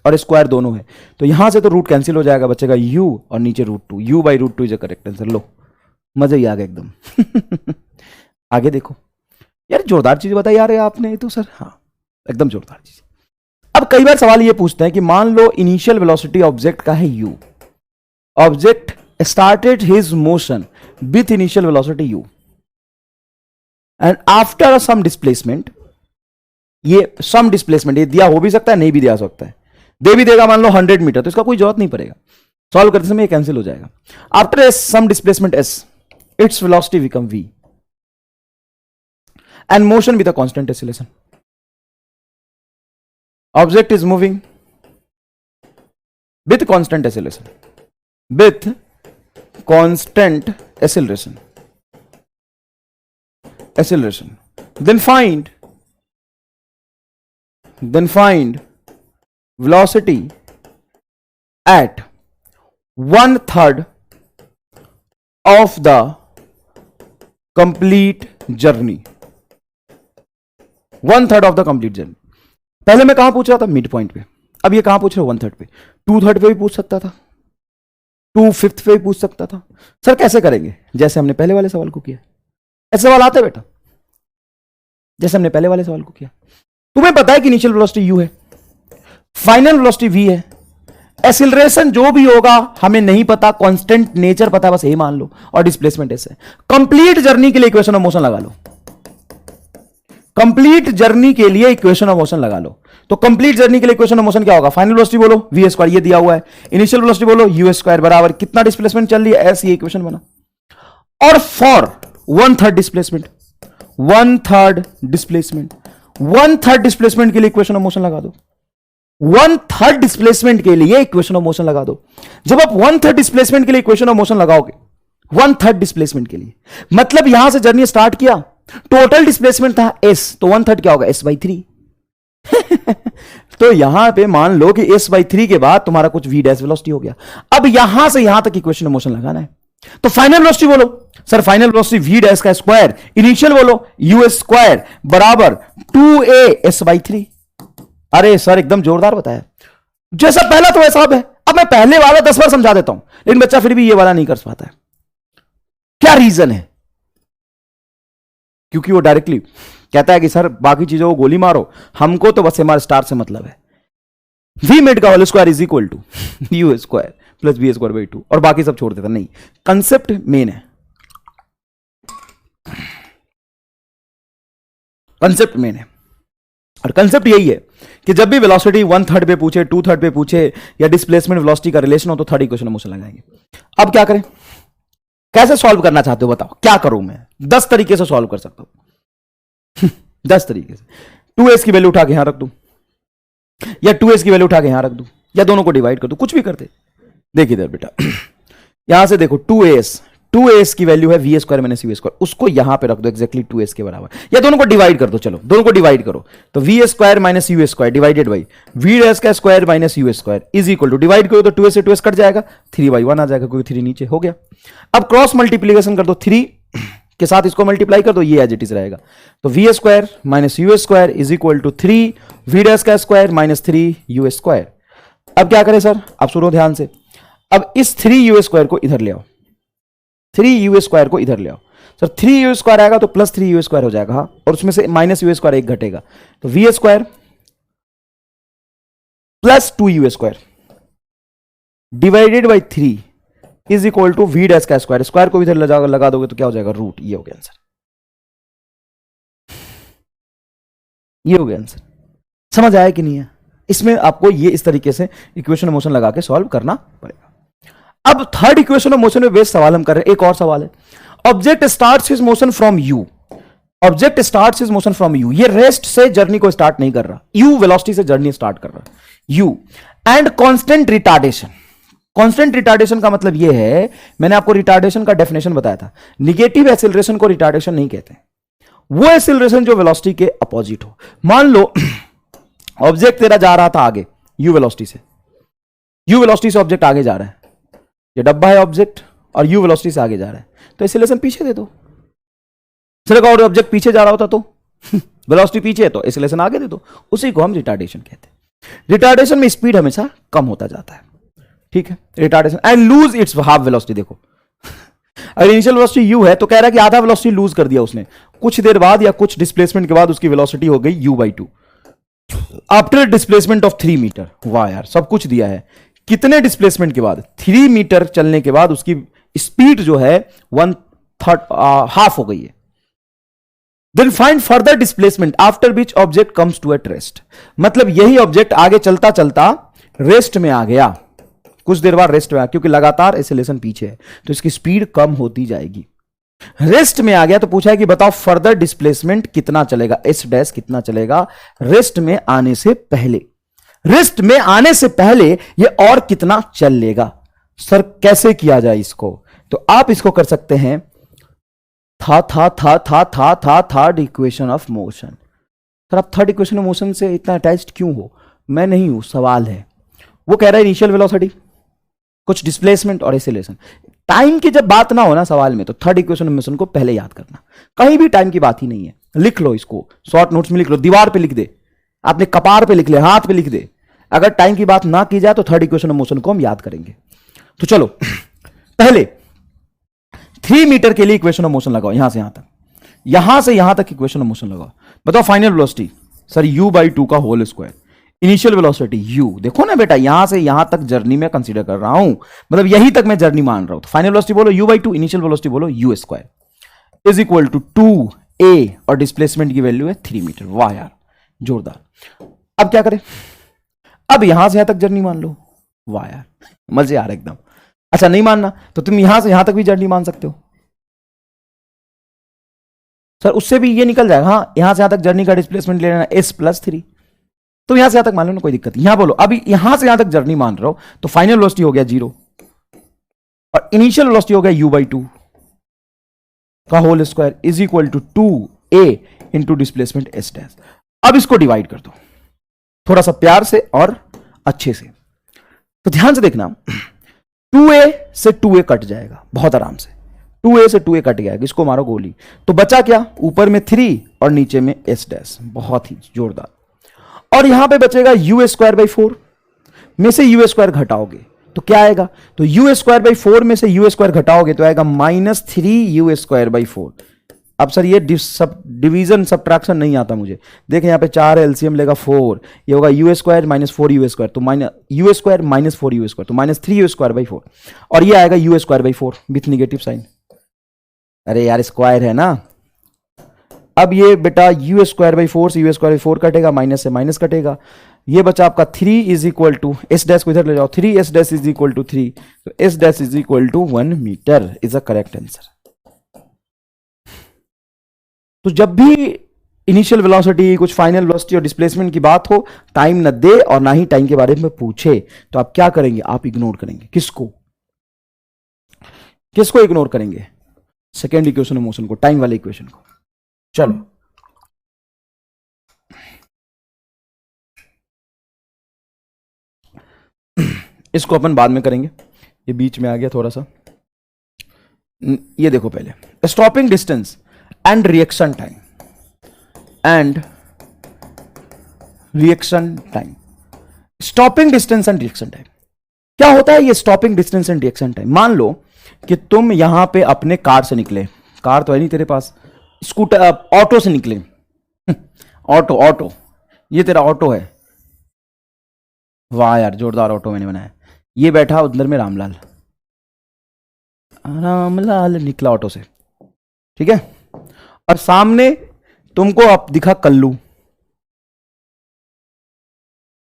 और स्क्वायर दोनों है तो यहां से तो रूट कैंसिल हो जाएगा, बचेगा u और नीचे root 2, u by root 2 is a correct answer. लो, मजा ही आ गया एकदम। आगे देखो यार, जोरदार चीज बताई यार आपने तो सर। हाँ, एकदम जोरदार चीज। अब कई बार सवाल ये पूछते हैं कि मान लो इनिशियल वेलोसिटी ऑब्जेक्ट का है u, object started his motion with initial velocity u and after some displacement, ये सम डिस्प्लेसमेंट ये दिया हो भी सकता है, नहीं भी दिया हो सकता है, दे भी देगा मान लो 100 मीटर, तो इसका कोई जरूरत नहीं पड़ेगा, सॉल्व करते समय ये कैंसिल हो जाएगा। After some displacement s, its velocity become v and motion with a constant acceleration. Object is moving with constant acceleration. With constant acceleration. Acceleration. Then find velocity at 1/3 of the complete journey. 1/3 of the complete journey. पहले मैं कहां पूछ रहा था? मिड पॉइंट पे। अब ये कहां पूछ रहे हो? 1/3 पे। 2/3 पे भी पूछ सकता था, 2/5 पे भी पूछ सकता था। सर कैसे करेंगे? जैसे हमने पहले वाले सवाल को किया। ऐसे सवाल आते बेटा, जैसे हमने पहले वाले सवाल को किया। तुम्हें पता है कि इनिशियल वेलोसिटी u है, फाइनल वेलोसिटी v है, एक्सीलरेशन जो भी होगा हमें नहीं पता, कांस्टेंट नेचर पता है, बस यही मान लो, और डिस्प्लेसमेंट ऐसे। कंप्लीट जर्नी के लिए इक्वेशन ऑफ मोशन लगा लो, कंप्लीट जर्नी के लिए इक्वेशन ऑफ मोशन लगा लो। तो कंप्लीट जर्नी के लिए इक्वेशन ऑफ मोशन क्या होगा? फाइनल वेलोसिटी बोलो v स्क्वायर, ये दिया हुआ है, इनिशियल वेलोसिटी बोलो u स्क्वायर बराबर कितना डिस्प्लेसमेंट चल रही है s, ये इक्वेशन बना। और फॉर 1/3 डिस्प्लेसमेंट, 1/3 डिस्प्लेसमेंट, 1/3 डिस्प्लेसमेंट के लिए इक्वेशन ऑफ मोशन लगा दो, 1/3 डिस्प्लेसमेंट के लिए इक्वेशन ऑफ मोशन लगा दो। जब आप 1/3 डिस्प्लेसमेंट के लिए इक्वेशन ऑफ मोशन लगाओगे, 1/3 डिस्प्लेसमेंट के लिए, मतलब यहां से जर्नी स्टार्ट किया, टोटल डिस्प्लेसमेंट था s, तो 1/3 क्या होगा? s/3। तो यहां पे मान लो कि s/3 के बाद तुम्हारा कुछ v डैश वेलोसिटी हो गया। अब यहां से यहां तक इक्वेशन ऑफ मोशन लगाना है, तो फाइनल वेलोसिटी बोलो। Sir final velocity v dash का स्क्वायर, इनिशियल बोलो u स्क्वायर बराबर 2a s/3। अरे सर एकदम जोरदार बताया, जैसा पहला तो वैसा अब है। अब मैं पहले वाला 10 बार समझा देता हूं, लेकिन बच्चा फिर भी ये वाला नहीं कर पाता है। क्या रीजन है? क्योंकि वो डायरेक्टली कहता है कि सर बाकी चीजों को गोली मारो, हमको तो बस एमआर स्टार से मतलब है। वी मिड का whole square is equal to U square plus B square by 2, और बाकी सब छोड़ देता। नहीं, कंसेप्ट मेन है, कंसेप्ट मेन है। और कंसेप्ट यही है कि जब भी वेलोसिटी 1/3 पे पूछे, 2/3 पे पूछे, या डिस्प्लेसमेंट वेलोसिटी का रिलेशन हो, तो थर्ड इक्वेशन मोशन लगाएंगे। अब क्या करें? कैसे सॉल्व करना चाहते हो बताओ? क्या करूं मैं? 10 तरीके से सॉल्व कर सकता हूं। 10 तरीके से। 2s की वैल्यू उठा के यहां रख दूं, या 2s की वैल्यू उठा के यहां रख दूं, या दोनों को डिवाइड कर दूं, कुछ भी करते। देखिए इधर बेटा, यहां से देखो 2s की वैल्यू है v square minus u square, उसको यहां पे रख दो एक्जैक्टली 2s के बराबर, या दोनों को डिवाइड कर दो। चलो दोनों को डिवाइड करो, तो v square minus u square divided by v dash का square minus u square is equal to, divide करो तो 2s से 2s कट जाएगा, 3/1 आ जाएगा, क्योंकि 3 नीचे हो गया। अब क्रॉस मल्टीप्लीकेशन कर दो, 3 के साथ इसको मल्टीप्लाई कर दो, ये एज इट इज रहेगा। तो v square minus u square is equal to 3 v dash का स्क्वायर माइनस 3 u स्क्वायर। अब क्या करें सर? आप सुनो ध्यान से। अब इस 3u स्क्वायर को इधर ले आओ, 3u स्क्वायर को इधर ले आओ। सर 3u स्क्वायर आएगा तो प्लस 3u स्क्वायर हो जाएगा, हाँ, और उसमें से माइनस u स्क्वायर एक घटेगा, तो v square plus 2u square divided by 3 is equal to V dash का स्क्वायर, स्क्वायर को इधर लगा दोगे तो क्या हो जाएगा, रूट। ये हो गया आंसर, ये हो गया आंसर। समझ आया कि नहीं है? इसमें आपको ये इस तरीके से इक्वेशन ऑफ मोशन लगा के सॉल्व करना पड़ेगा। अब थर्ड इक्वेशन ऑफ मोशन में बेस्ड सवाल हम कर रहे हैं। एक और सवाल है, object starts his motion from you, object starts his motion from you, ये रेस्ट से जर्नी को स्टार्ट नहीं कर रहा, यू वेलोसिटी से जर्नी स्टार्ट कर रहा है, you and constant retardation. Constant retardation का मतलब यह है, मैंने आपको रिटार्डेशन का डेफिनेशन बताया था, निगेटिव एक्सेलरेशन को रिटार्डेशन नहीं कहते, वो एक्सेलरेशन जो वेलोसिटी के अपोजिट हो। मान लो ऑब्जेक्ट तेरा जा रहा था आगे यू वेलोसिटी से, यू वेलोसिटी से ऑब्जेक्ट आगे जा रहा है, ये डब्बा है ऑब्जेक्ट और यू वेलोसिटी से आगे जा रहा है, तो एक्सेलरेशन पीछे दे दो। सिर्फ और ऑब्जेक्ट पीछे जा रहा होता तो वेलोसिटी पीछे है तो एक्सेलरेशन आगे दे दो, उसी को हम रिटार्डेशन कहते हैं। रिटार्डेशन में स्पीड हमेशा कम होता जाता है, ठीक है, retardation and lose its half velocity. देखो अगर इनिशियल वेलोसिटी यू है तो कह रहा है कि आधा वेलोसिटी लूज कर दिया उसने, कुछ देर बाद या कुछ डिस्प्लेसमेंट के बाद उसकी वेलोसिटी हो गई U by two after displacement of 3 meter. वाह यार, सब कुछ दिया है। कितने डिस्प्लेसमेंट के बाद, 3 मीटर चलने के बाद उसकी स्पीड जो है 1/3 हाफ हो गई है। Then find further displacement after which object comes to at rest. मतलब यही ऑब्जेक्ट आगे चलता चलता रेस्ट में आ गया, कुछ देर बाद रेस्ट में आ, क्योंकि लगातार एक्सेलरेशन पीछे है तो इसकी स्पीड कम होती जाएगी। रेस्ट में आ गया तो पूछा है कि बताओ फर्दर डिस्प्लेसमेंट कितना चलेगा, एस डैश कितना चलेगा रेस्ट में आने से पहले, रेस्ट में आने से पहले ये और कितना चल लेगा। सर कैसे किया जाए इसको, तो आप इसको कर सकते हैं third equation of motion. Sir आप थर्ड इक्वेशन ऑफ मोशन से इतना अटैच्ड क्यों हो? मैं नहीं हूं, सवाल है। वो कह रहा है इनिशियल वेलोसिटी, कुछ डिस्प्लेसमेंट और एक्सेलरेशन। टाइम की जब बात ना हो ना सवाल में, तो थर्ड इक्वेशन ऑफ मोशन को पहले याद करना। कहीं भी टाइम की बात ही नहीं है, लिख लो इसको, शॉर्ट नोट्स में लिख लो, दीवार पे लिख दे, आपने कपार पे लिख ले, हाथ पे लिख दे। अगर टाइम की बात ना की जाए तो थर्ड इक्वेशन ऑफ मोशन को हम याद करेंगे। तो चलो पहले 3 मीटर के लिए इक्वेशन ऑफ मोशन लगाओ, यहां से यहां तक, यहां से यहां तक इक्वेशन ऑफ मोशन लगाओ। बताओ final velocity, sir u by 2 का whole square, initial velocity u। देखो ना बेटा, यहां से यहां तक जर्नी में कंसीडर कर रहा हूं, मतलब यहीं तक मैं जर्नी मान रहा हूं। तो फाइनल वेलोसिटी बोलो u बाई 2, इनिशियल वेलोसिटी बोलो u square is equal to 2a और डिस्प्लेसमेंट की वैल्यू है 3 मीटर। वाह यार जोरदार। अब क्या करें, अब यहां से यहां तक जर्नी मान लो। वाह यार मजे आ रहे एकदम। अच्छा नहीं मानना तो तुम यहां से यहां तक भी जर्नी मान सकते हो। सर उससे भी ये निकल जाएगा, हाँ यहां से यहां तक जर्नी का डिस्प्लेसमेंट ले लेना s+3, तो यहां से यहां तक मान लो ना, कोई दिक्कत नहीं। यहां बोलो अभी यहां से यहां तक जर्नी मान रहे हो तो फाइनल वेलोसिटी हो गया 0 और इनिशियल वेलोसिटी हो गया u बाई 2 का whole square is equal to 2a into displacement s dash. अब इसको डिवाइड कर दो थोड़ा सा प्यार से और अच्छे से। तो ध्यान से देखना, 2a से 2a कट जाएगा बहुत आराम से, 2a से 2a कट जाएगा, इसको मारो गोली, तो बचा क्या, ऊपर में 3 और नीचे में s डैश। बहुत ही जोरदार। और यहां पे बचेगा u स्क्वायर बाई 4 में से u स्क्वायर घटाओगे तो क्या आएगा, तो u स्क्वायर बाई 4 में से u स्क्वायर घटाओगे तो आएगा -3u स्क्वायर बाई 4। अब सर ये सब डिवीजन सब्ट्रैक्शन नहीं आता मुझे, देखें यहाँ पे 4 एलसीएम लेगा 4, ये होगा u square minus 4u square, तो u square minus 4u square, तो -3u स्क्वायर बाई 4, और ये आएगा u square by 4 with negative sign. अरे यार स्क्वायर है ना। अब ये बेटा u स्क्वायर बाई 4 से u स्क्वायर बाई 4 कटेगा, माइनस से माइनस कटेगा, ये बचा आपका 3 is equal to S dash को इधर ले जाओ, 3 S dash is equal to 3, तो S dash is equal to 1 meter is a correct answer. तो जब भी इनिशियल वेलोसिटी, कुछ फाइनल वेलोसिटी और डिस्प्लेसमेंट की बात हो, टाइम न दे और ना ही टाइम के बारे में पूछे, तो आप क्या करेंगे, आप इग्नोर करेंगे। किसको, किसको इग्नोर करेंगे, सेकेंड इक्वेशन ऑफ मोशन को, टाइम वाले इक्वेशन को। चलो इसको अपन बाद में करेंगे, ये बीच में आ गया थोड़ा सा। ये देखो पहले stopping distance and reaction time, and reaction time, stopping distance and reaction time क्या होता है। ये stopping distance and reaction time, मान लो कि तुम यहां पे अपने कार से निकले, कार तो है नहीं तेरे पास, स्कूटर ऑटो से निकले ऑटो, ऑटो, ये तेरा ऑटो है। वाह यार जोरदार ऑटो मैंने बनाया। ये बैठा उधर में रामलाल, रामलाल निकला ऑटो से, ठीक है, और सामने तुमको अब दिखा कल्लू,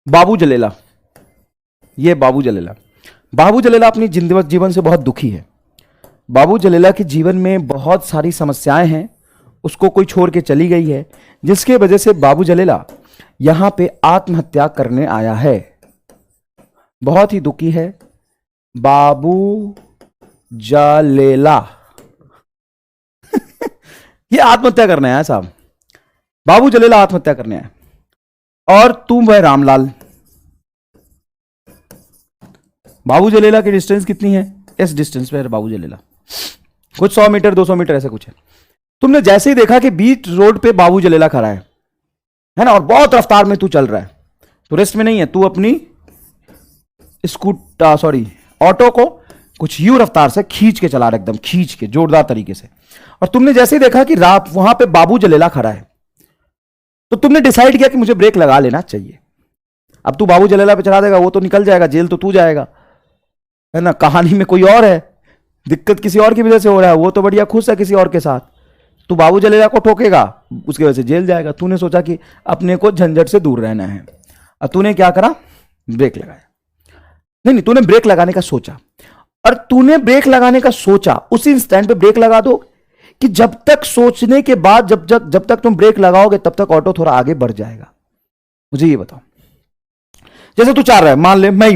बाबू जलेला। ये बाबू जलेला, बाबू जलेला अपनी जीवन से बहुत दुखी है। बाबू जलेला के जीवन में बहुत सारी समस्याएं हैं, उसको कोई छोड़ के चली गई है, जिसके वजह से बाबू जलेला यहां पे आत्महत्या करने आया है। बहुत ही दुखी है बाबू जलेला। ये आत्महत्या करने आया साहब, बाबू जलेला आत्महत्या करने आया। और तुम वह रामलाल। बाबू जलेला की डिस्टेंस कितनी है? इस डिस्टेंस पे है बाबू जलेला, कुछ 100 मीटर 200 मीटर ऐसा कुछ है। तुमने जैसे ही देखा कि बीच रोड पे बाबू जलेला खड़ा है ना, और बहुत रफ्तार में तू चल रहा है, तो रेस्ट में नहीं है, तू अपनी ऑटो को कुछ यूं रफ्तार से खींच के चला रहा है, एकदम खींच के जोरदार तरीके से। और तुमने जैसे ही देखा कि वहां पे बाबू जलेला खड़ा है, तो तुमने डिसाइड किया कि मुझे ब्रेक लगा लेना चाहिए। अब तू बाबू जलेला पे चला देगा, वो तो निकल जाएगा, जेल तो तू जाएगा, है ना। कहानी में कोई और है, दिक्कत किसी और की वजह से हो रहा है, वो तो बढ़िया खुश है किसी और के साथ। तू बाबू जलेला को ठोकेगा, उसकी वजह से जेल जाएगा। तूने सोचा कि अपने को झंझट से दूर रहना है, और तूने क्या करा? ब्रेक लगाया। नहीं, तूने ब्रेक लगाने का सोचा, और तूने ब्रेक लगाने का सोचा उसी इंस्टेंट पे ब्रेक लगा दो कि जब तक सोचने के बाद जब तक तुम ब्रेक लगाओगे तब तक ऑटो थोड़ा आगे बढ़ जाएगा। मुझे ये बताओ, जैसे तू चाह रहा है, मान ले मैं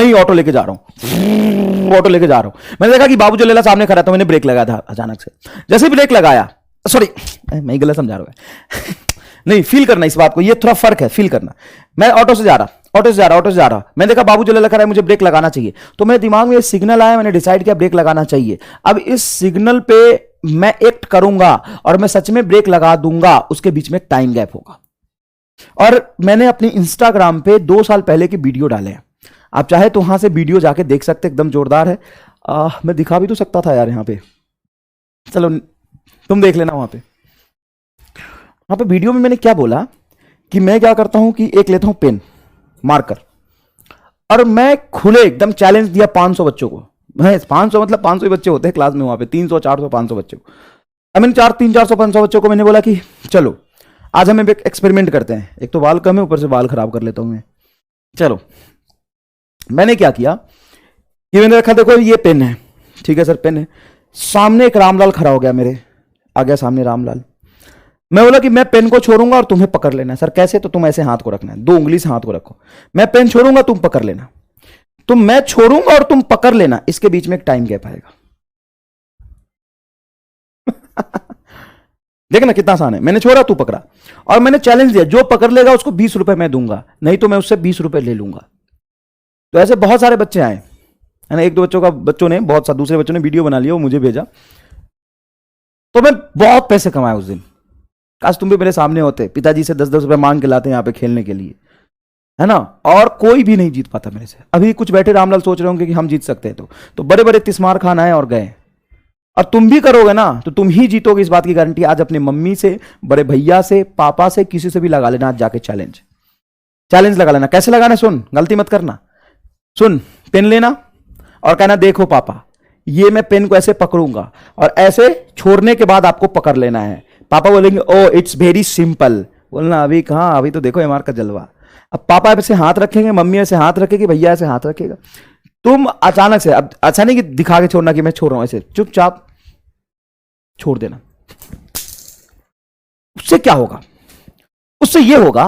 ही ऑटो लेके जा रहा हूं, ऑटो लेके जा रहा हूं। मैंने देखा कि बाबू जलेला सामने खड़ा था, मैंने ब्रेक लगाया था अचानक से। जैसे ब्रेक लगाया, सॉरी मैं ही गलत समझा रहा हूं नहीं, फील करना इस बात को, ये थोड़ा फर्क है, फील करना। मैं ऑटो से जा रहा, मैं देखा बाबू जलेला खड़ा है, मुझे ब्रेक लगाना चाहिए, तो मेरे दिमाग में सिग्नल आया, मैंने डिसाइड किया ब्रेक लगाना चाहिए। अब इस सिग्नल पे मैं एक्ट करूंगा और मैं सच में ब्रेक लगा दूंगा, उसके बीच में टाइम गैप होगा। और मैंने अपनी इंस्टाग्राम पे 2 साल पहले की वीडियो डाले हैं, आप चाहे तो वहां से वीडियो जाके देख सकते, एकदम जोरदार है। मैं दिखा भी तो सकता था यार यहाँ पे, चलो तुम देख लेना। वहां पे वीडियो में मैंने क्या बोला कि मैं क्या करता हूं कि एक लेता हूं पेन मार्कर, और मैं खुले एकदम चैलेंज दिया 500 बच्चों को। 500 मतलब 500 ही बच्चे होते हैं क्लास में, वहां पे 300 400 500 बच्चों को। मैंने 400 500 बच्चों को मैंने बोला कि चलो आज हम एक एक्सपेरिमेंट करते हैं। एक तो बाल कम है, ऊपर से बाल खराब कर लेता हूं मैं। चलो, मैंने क्या किया कि मैंने रखा, देखो ये पेन है, ठीक है सर पेन है। सामने एक रामलाल खड़ा हो गया, मेरे आ गया सामने रामलाल। मैं बोला कि मैं पेन को छोड़ूंगा और तुम्हें पकड़ लेना है। सर कैसे? तो तुम ऐसे हाथ को रखना है, 2 उंगली से हाथ को रखो। मैं पेन छोड़ूंगा, तुम पकड़ लेना, तो मैं छोड़ूंगा और तुम पकड़ लेना, इसके बीच में एक टाइम गैप आएगा। देखना कितना आसान है। मैंने छोड़ा, तू पकड़ा, और मैंने चैलेंज दिया, जो पकड़ लेगा उसको 20 रुपए मैं दूंगा, नहीं तो मैं उससे 20 रुपए ले लूंगा। तो ऐसे बहुत सारे बच्चे आए, है ना। 1-2 बच्चों ने, बहुत सारे दूसरे बच्चों ने वीडियो बना लिया, वो मुझे भेजा, तो मैं बहुत पैसे कमाए उस दिन। काश तुम भी मेरे सामने होते, पिताजी से 10-10 रुपए मांग के लाते यहाँ पे खेलने के लिए, है ना। और कोई भी नहीं जीत पाता मेरे से। अभी कुछ बैठे रामलाल सोच रहे होंगे कि हम जीत सकते हैं, तो बड़े बड़े तिस्मार खान आए और गए। और तुम भी करोगे ना तो तुम ही जीतोगे, इस बात की गारंटी। आज अपने मम्मी से, बड़े भैया से, पापा से, किसी से भी लगा लेना आज जाके चैलेंज लगा लेना। कैसे लगाना? सुन, गलती मत करना। सुन, पेन लेना और कहना, देखो पापा ये मैं पेन को ऐसे पकड़ूंगा और ऐसे छोड़ने के बाद आपको पकड़ लेना है। पापा बोलेंगे ओ इट्स वेरी सिंपल। बोलना अभी कहां, अभी तो देखो एमआर का जलवा। अब पापा ऐसे हाथ रखेंगे, मम्मी ऐसे हाथ रखेगी, भैया ऐसे हाथ रखेगा। तुम अचानक से, अब अच्छा नहीं कि दिखा के छोड़ना कि मैं छोड़ रहा हूं, ऐसे चुपचाप छोड़ देना। उससे क्या होगा? उससे यह होगा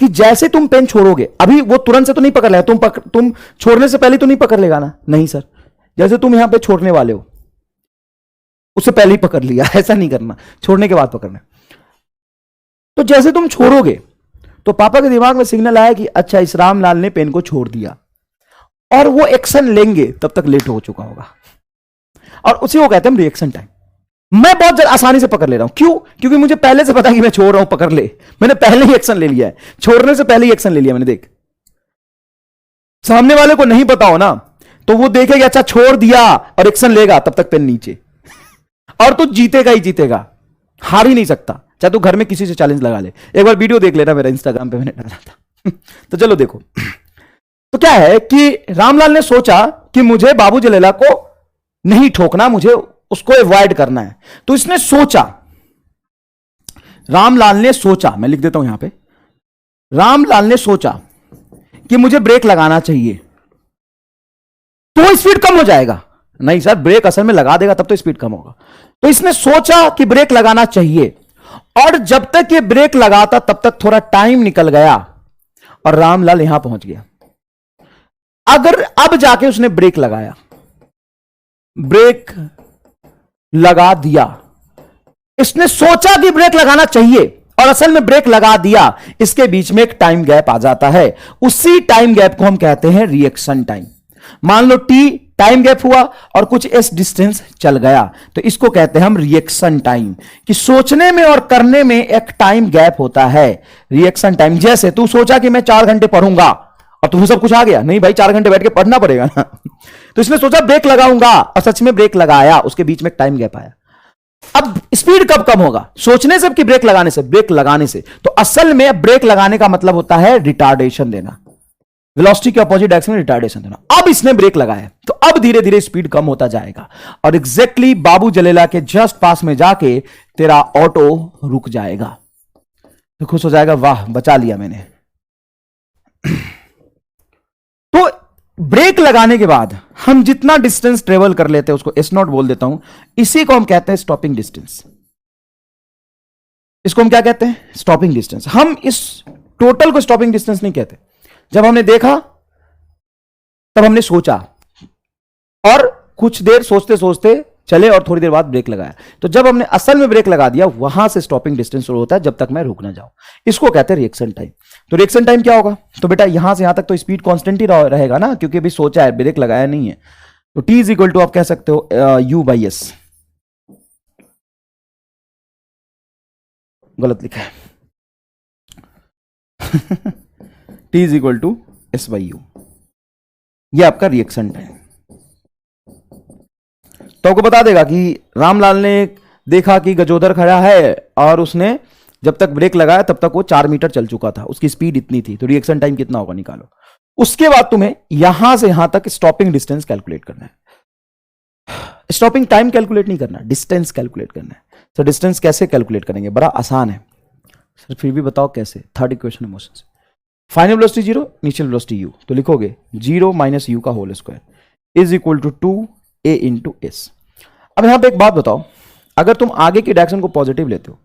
कि जैसे तुम पेन छोड़ोगे, अभी वो तुरंत से तो नहीं पकड़ लेगा, तुम छोड़ने से पहले तो नहीं पकड़ लेगा ना। नहीं सर, जैसे तुम यहां पे छोड़ने वाले हो उससे पहले ही पकड़ लिया। ऐसा नहीं करना, छोड़ने के बाद पकड़ना। तो जैसे तुम छोड़ोगे तो पापा के दिमाग में सिग्नल आया कि अच्छा इस रामलाल ने पेन को छोड़ दिया, और वो एक्शन लेंगे तब तक लेट हो चुका होगा। और उसी को कहते हैं रिएक्शन टाइम। मैं बहुत आसानी से पकड़ ले रहा हूं, क्यों? क्योंकि मुझे पहले से पता है कि मैं छोड़ रहा हूं, पकड़ ले। मैंने पहले ही एक्शन ले लिया है, छोड़ने से पहले ही एक्शन ले लिया मैंने। देख, सामने वाले को नहीं पता हो ना, तो वो देखेगा अच्छा छोड़ दिया और एक्शन लेगा, तब तक पेन नीचे, और तू जीतेगा ही जीतेगा, हार ही नहीं सकता। चाहे तू घर में किसी से चैलेंज लगा ले। एक बार वीडियो देख लेना, मेरा इंस्टाग्राम पे मैंने डाला था। तो चलो देखो, तो क्या है कि रामलाल ने सोचा कि मुझे बाबू जलेला को नहीं ठोकना, मुझे उसको अवॉइड करना है। तो इसने सोचा, रामलाल ने सोचा, मैं लिख देता हूं यहां पे, रामलाल ने सोचा कि मुझे ब्रेक लगाना चाहिए, तो स्पीड कम हो जाएगा। नहीं सर, ब्रेक असल में लगा देगा तब तो स्पीड कम होगा। तो इसने सोचा कि ब्रेक लगाना चाहिए, और जब तक ये ब्रेक लगाता तब तक थोड़ा टाइम निकल गया और रामलाल यहां पहुंच गया। अगर अब जाके उसने ब्रेक लगाया, ब्रेक लगा दिया, इसने सोचा कि ब्रेक लगाना चाहिए और असल में ब्रेक लगा दिया, इसके बीच में एक टाइम गैप आ जाता है। उसी टाइम गैप को हम कहते हैं रिएक्शन टाइम। मान लो टी टाइम गैप हुआ और कुछ एस डिस्टेंस चल गया, तो इसको कहते हैं हम रिएक्शन टाइम, कि सोचने में और करने में एक टाइम गैप होता है, रिएक्शन टाइम। जैसे तू सोचा कि मैं 4 घंटे पढ़ूंगा और तुम्हें सब कुछ आ गया, नहीं भाई 4 घंटे बैठ के पढ़ना पड़ेगा ना। तो इसने सोचा ब्रेक लगाऊंगा और सच में ब्रेक लगाया, उसके बीच में एक टाइम गैप आया। अब स्पीड कब कम होगा? सोचने से कि ब्रेक लगाने से? ब्रेक लगाने से। तो असल में ब्रेक लगाने का मतलब होता है रिटार्डेशन देना, वेलोसिटी के अपोजिट डायरेक्शन में रिटार्डेशन देना। अब इसने ब्रेक लगाया तो अब धीरे धीरे स्पीड कम होता जाएगा और एग्जैक्टली बाबू जलेला के जस्ट पास में जाके तेरा ऑटो रुक जाएगा। तो खुश हो जाएगा, वाह बचा लिया मैंने। तो ब्रेक लगाने के बाद हम जितना डिस्टेंस ट्रेवल कर लेते हैं उसको एस नॉट बोल देता हूं, इसी को हम कहते हैं स्टॉपिंग डिस्टेंस। इसको हम क्या कहते हैं? Stopping distance. हम इस टोटल को स्टॉपिंग डिस्टेंस नहीं कहते। जब हमने देखा तब हमने सोचा और कुछ देर सोचते सोचते चले और थोड़ी देर बाद ब्रेक लगाया, तो जब हमने असल में ब्रेक लगा दिया वहां से स्टॉपिंग डिस्टेंस शुरू होता है, जब तक मैं रुक ना जाऊं। इसको कहते हैं रिएक्शन टाइम। तो रिएक्शन टाइम क्या होगा? तो बेटा यहां से यहां तक तो स्पीड कांस्टेंट ही रहेगा ना, क्योंकि अभी सोचा है, ब्रेक लगाया नहीं है। तो टी इज इक्वल टू आप कह सकते हो यू बाई एस। गलत लिखा है। T is equal to S by U, ये आपका रिएक्शन टाइम। तो आपको बता देगा कि रामलाल ने देखा कि गजोदर खड़ा है और उसने जब तक ब्रेक लगाया तब तक वो 4 मीटर चल चुका था, उसकी स्पीड इतनी थी, तो रिएक्शन टाइम कितना होगा निकालो। उसके बाद तुम्हें यहां से यहां तक स्टॉपिंग डिस्टेंस कैलकुलेट करना है। स्टॉपिंग टाइम कैलकुलेट नहीं करना, डिस्टेंस कैलकुलेट करना है। तो डिस्टेंस कैसे कैलकुलेट करेंगे? बड़ा आसान है सर, फिर भी बताओ कैसे। थर्ड इक्वेशन है मोशन से, final velocity 0, initial velocity u, तो लिखोगे 0 माइनस यू का whole square is equal to 2a into S. अब यहां पे एक बात बताओ, अगर तुम आगे की डायरेक्शन को पॉजिटिव लेते हो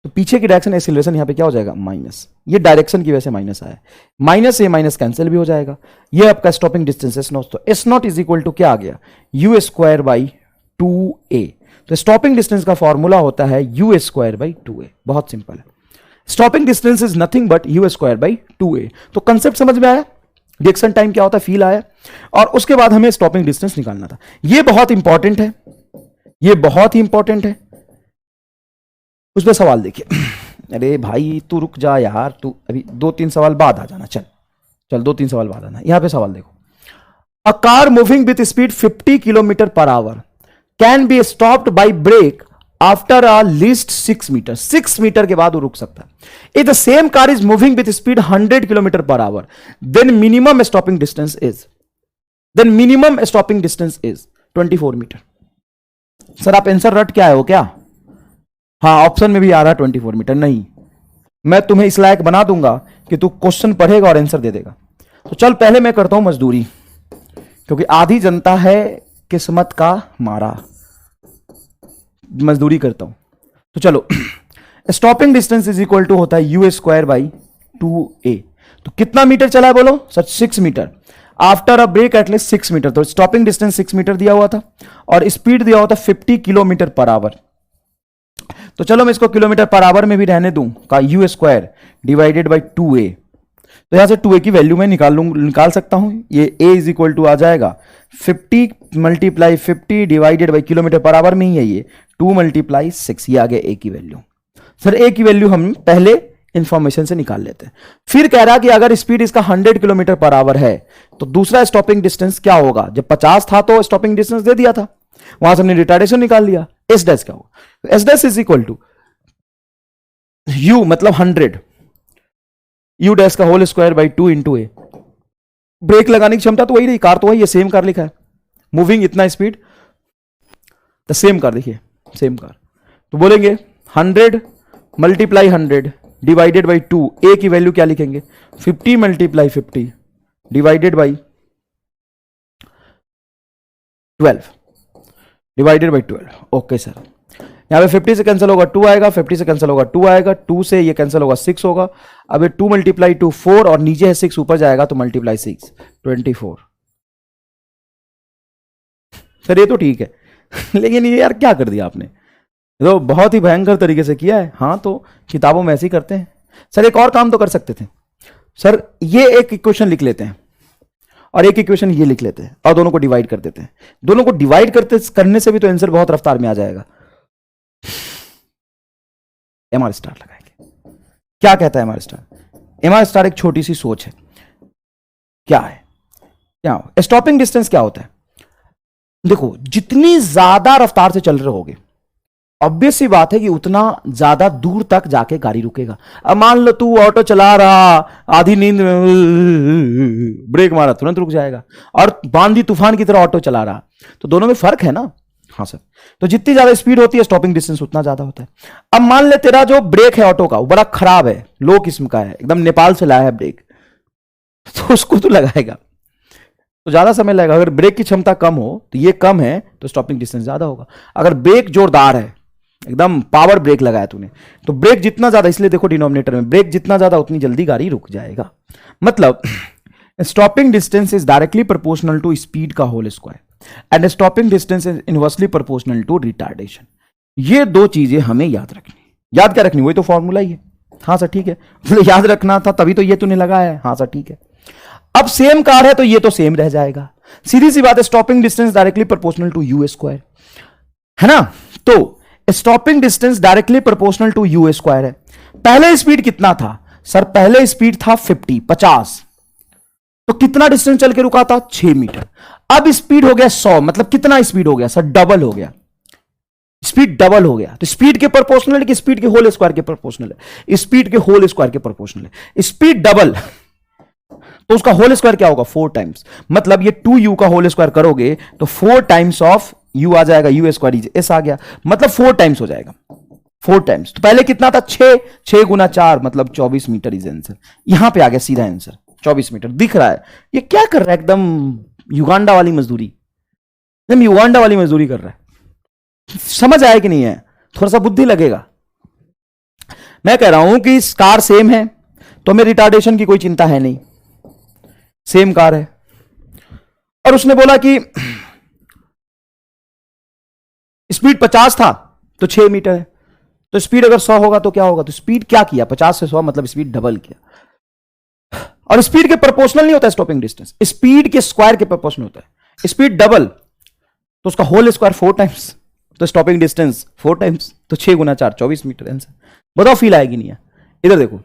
तो पीछे की डायरेक्शन एक्सीलरेशन यहां पे क्या हो जाएगा? माइनस। ये डायरेक्शन की वजह से माइनस आया, माइनस से माइनस कैंसिल भी हो जाएगा। ये आपका स्टॉपिंग डिस्टेंस एस नॉट। तो S naught is equal to क्या आ गया? U square by 2a। तो स्टॉपिंग डिस्टेंस का फॉर्मूला होता है यू स्क्वायर बाई 2a। बहुत सिंपल है। Stopping distance is nothing but you square by 2a। तो कंसेप्ट समझ में आया, रिएक्शन टाइम क्या होता है, फील आया। और उसके बाद हमें स्टॉपिंग डिस्टेंस निकालना था। ये बहुत इंपॉर्टेंट है, ये बहुत ही इंपॉर्टेंट है। उस पर सवाल देखिए। अरे भाई तू रुक जा यार, तू अभी 2-3 सवाल बाद आ जाना। चल चल 2-3 सवाल बाद आना। यहां पे सवाल देखो, a car moving with speed 50 kilometer per hour can be stopped by brake after a least 6 meter. 6 meter के बाद वो रुक सकता है। If the same car is moving with speed 100 kilometer per hour then minimum stopping distance is 24 meter. Sir आप आंसर रट के आए हो क्या? हाँ ऑप्शन में भी आ रहा है 24 मीटर। नहीं, मैं तुम्हें इस लायक बना दूंगा कि तू क्वेश्चन पढ़ेगा और आंसर दे देगा। तो चल पहले मैं करता हूं मजदूरी, क्योंकि आधी जनता है किस्मत का मारा। मजदूरी करता हूं। तो चलो, stopping distance is equal to होता है यू स्क्वायर बाई 2a। तो कितना मीटर चला है बोलो sir? 6 meter. After a brake at least 6 meter. तो स्टॉपिंग डिस्टेंस 6 मीटर दिया हुआ था और स्पीड दिया हुआ था 50 किलोमीटर पर आवर। तो चलो मैं इसको किलोमीटर पर आवर में भी रहने दूं का you square divided by 2a। तो यहां से 2a की वैल्यू मैं निकाल सकता हूं। ये a इज इक्वल टू आ जाएगा 50 multiply 50 divided by kilometre per our में ही है ये 2 मल्टीप्लाई 6। ये आ गया a की वैल्यू। सर a की वैल्यू हम पहले इंफॉर्मेशन से निकाल लेते हैं। फिर कह रहा कि अगर स्पीड इसका 100 किलोमीटर पर आवर है तो दूसरा स्टॉपिंग डिस्टेंस क्या होगा? जब 50 था तो स्टॉपिंग डिस्टेंस दे दिया था, वहां से हमने रिटार्डेशन निकाल लिया। एस डैश क्या होगा? S dash is equal to U मतलब 100 यू डैश का whole square by 2 into A. Brake लगाने की क्षमता तो वही रही, कार तो वही है, सेम कार लिखा है, मूविंग इतना स्पीड तो सेम कार, देखिए सेम कार, तो बोलेंगे 100 मल्टीप्लाई 100 डिवाइडेड बाई 2, ए की वैल्यू क्या लिखेंगे 50 multiply 50 divided by 12 divided by 12। Okay sir, यहां पे 50 से कैंसिल होगा 2 आएगा, 50 से कैंसिल होगा 2 आएगा, 2 से ये कैंसिल होगा 6 होगा। अब ये 2 मल्टीप्लाई 2 4 और नीचे है 6 ऊपर जाएगा तो मल्टीप्लाई 6 24। सर ये तो ठीक है लेकिन ये यार क्या कर दिया आपने, तो बहुत ही भयंकर तरीके से किया है। हाँ तो किताबों में ऐसे ही करते हैं सर। एक और काम तो कर सकते थे सर, ये एक इक्वेशन लिख लेते हैं और एक इक्वेशन ये लिख लेते हैं और दोनों को डिवाइड कर देते हैं। दोनों को डिवाइड करने से भी तो आंसर बहुत रफ्तार में आ जाएगा। एमआर स्टार लगाएंगे, क्या कहता है एमआर स्टार? एमआर स्टार एक छोटी सी सोच है, क्या है, क्या स्टॉपिंग डिस्टेंस क्या होता है? देखो जितनी ज्यादा रफ्तार से चल रहे होगे, ऑब्वियस सी बात है कि उतना ज्यादा दूर तक जाके गाड़ी रुकेगा। अब मान लो तू ऑटो चला रहा, आधी नींद में ब्रेक मारा, तुरंत रुक जाएगा, और बांदी तूफान की तरह ऑटो चला रहा, तो दोनों में फर्क है ना। हाँ सर, तो जितनी ज्यादा स्पीड होती है स्टॉपिंग डिस्टेंस उतना ज्यादा होता है। अब मान ले तेरा जो ब्रेक है ऑटो का वो बड़ा खराब है, लो किस्म का है, एकदम नेपाल से लाया है ब्रेक, तो उसको तो लगाएगा तो ज्यादा समय लगेगा। अगर ब्रेक की क्षमता कम हो तो ये कम है तो स्टॉपिंग डिस्टेंस ज्यादा होगा। अगर ब्रेक जोरदार है, एकदम पावर ब्रेक लगाया तूने, तो ब्रेक जितना ज्यादा, इसलिए देखो डिनोमिनेटर में ब्रेक जितना ज्यादा उतनी जल्दी गाड़ी रुक जाएगा। मतलब stopping distance is directly proportional to speed का whole square and stopping distance is inversely proportional to retardation. ये दो चीजें हमें याद रखनी। याद क्या रखनी? वही तो फॉर्मूला ही है। हाँ सर ठीक है, याद रखना था तभी तो ये तूने लगाया है। हाँ सर ठीक है। अब सेम कार है तो ये तो सेम रह जाएगा, सीधी सी बात है। Stopping distance directly proportional to U square है ना, तो stopping distance directly proportional to U square है। पहले स्पीड कितना था सर? पहले स्पीड था 50, तो कितना डिस्टेंस चल के रुका था? 6 मीटर। अब स्पीड हो गया 100, मतलब कितना स्पीड हो गया सर? डबल हो गया, स्पीड डबल हो गया। तो स्पीड के प्रोपोर्शनल है कि स्पीड के होल स्क्वायर के प्रोपोर्शनल है? स्पीड के होल स्क्वायर के प्रोपोर्शनल है। स्पीड डबल तो उसका होल स्क्वायर क्या होगा? 4 टाइम्स। मतलब ये 2u का होल स्क्वायर करोगे तो 4 टाइम्स ऑफ u आ जाएगा, u स्क्वायर एस आ गया, मतलब 4 टाइम्स हो जाएगा। 4 टाइम्स। तो पहले कितना था? 6 गुना 4 मतलब 24 मीटर इज आंसर। यहां पे आ गया सीधा आंसर 24 मीटर। दिख रहा है ये क्या कर रहा है? एकदम युगांडा वाली मजदूरी, एकदम युगांडा वाली मजदूरी कर रहा है। समझ आया कि नहीं है? थोड़ा सा बुद्धि लगेगा। मैं कह रहा हूं कि कार सेम है तो हमें रिटार्डेशन की कोई चिंता है नहीं, सेम कार है। और उसने बोला कि स्पीड 50 था तो 6 मीटर है, तो स्पीड अगर 100 होगा तो क्या होगा? तो स्पीड क्या किया? 50 से 100 मतलब स्पीड डबल किया। और स्पीड के प्रोपोर्शनल नहीं होता स्टॉपिंग डिस्टेंस, स्पीड के स्क्वायर के प्रोपोर्शनल होता है। स्पीड डबल तो उसका होल स्क्वायर 4 टाइम्स, तो स्टॉपिंग डिस्टेंस 4 टाइम्स, तो 6 गुना 4 24 मीटर आंसर। बताओ फील आएगी नहीं है? इधर देखो,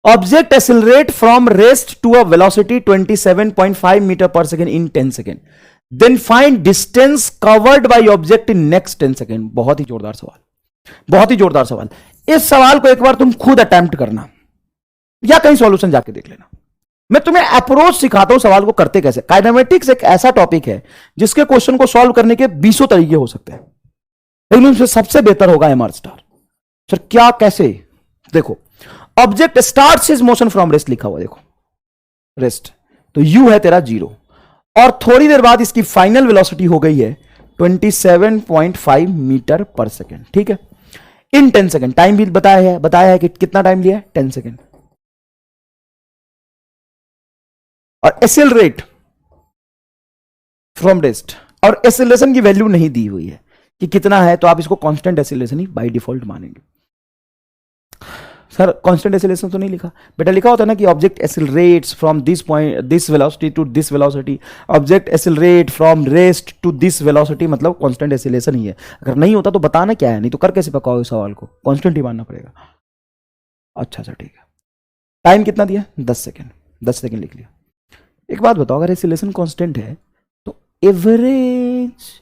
object accelerate from rest to a velocity 27.5 meter per second in 10 second, then find distance covered by object in next 10 second. बहुत ही जोरदार सवाल, बहुत ही जोरदार सवाल। इस सवाल को एक बार तुम खुद अटेम्प्ट करना या कहीं सॉल्यूशन जाके देख लेना। मैं तुम्हें अप्रोच सिखाता हूं सवाल को करते कैसे। काइनेमेटिक्स एक ऐसा टॉपिक है जिसके क्वेश्चन को सॉल्व करने के 20 तरीके हो सकते हैं, लेकिन उनसे सबसे बेहतर होगा एमआर स्टार। सर क्या, कैसे? देखो, object starts his motion from rest लिखा हुआ, देखो रेस्ट, तो यू है तेरा 0, और थोड़ी देर बाद इसकी फाइनल वेलोसिटी हो गई है 27.5 मीटर पर सेकेंड। ठीक है, इन 10 सेकेंड। टाइम भी बताया है कि कितना टाइम लिया है? 10 सेकेंड। और एक्सेलरेट फ्रॉम रेस्ट, और एक्सेलरेशन की वैल्यू नहीं दी हुई है कि कितना है, तो आप इसको कांस्टेंट एक्सेलरेशन ही बाय डिफॉल्ट मानेंगे। सर कांस्टेंट एक्सेलरेशन तो नहीं लिखा बेटा, लिखा होता है ना कि object accelerates from this point this velocity to this velocity, object accelerate from rest to this velocity, मतलब कांस्टेंट एक्सेलरेशन ही है। अगर नहीं होता तो बताना क्या है, नहीं तो कर कैसे पकाओगे सवाल को? कांस्टेंट ही मानना पड़ेगा। अच्छा सर ठीक है। टाइम कितना दिया? 10 सेकेंड। 10 सेकेंड लिख लिया। एक बात बताओ, अगर एक्सेलरेशन कांस्टेंट है तो एवरेज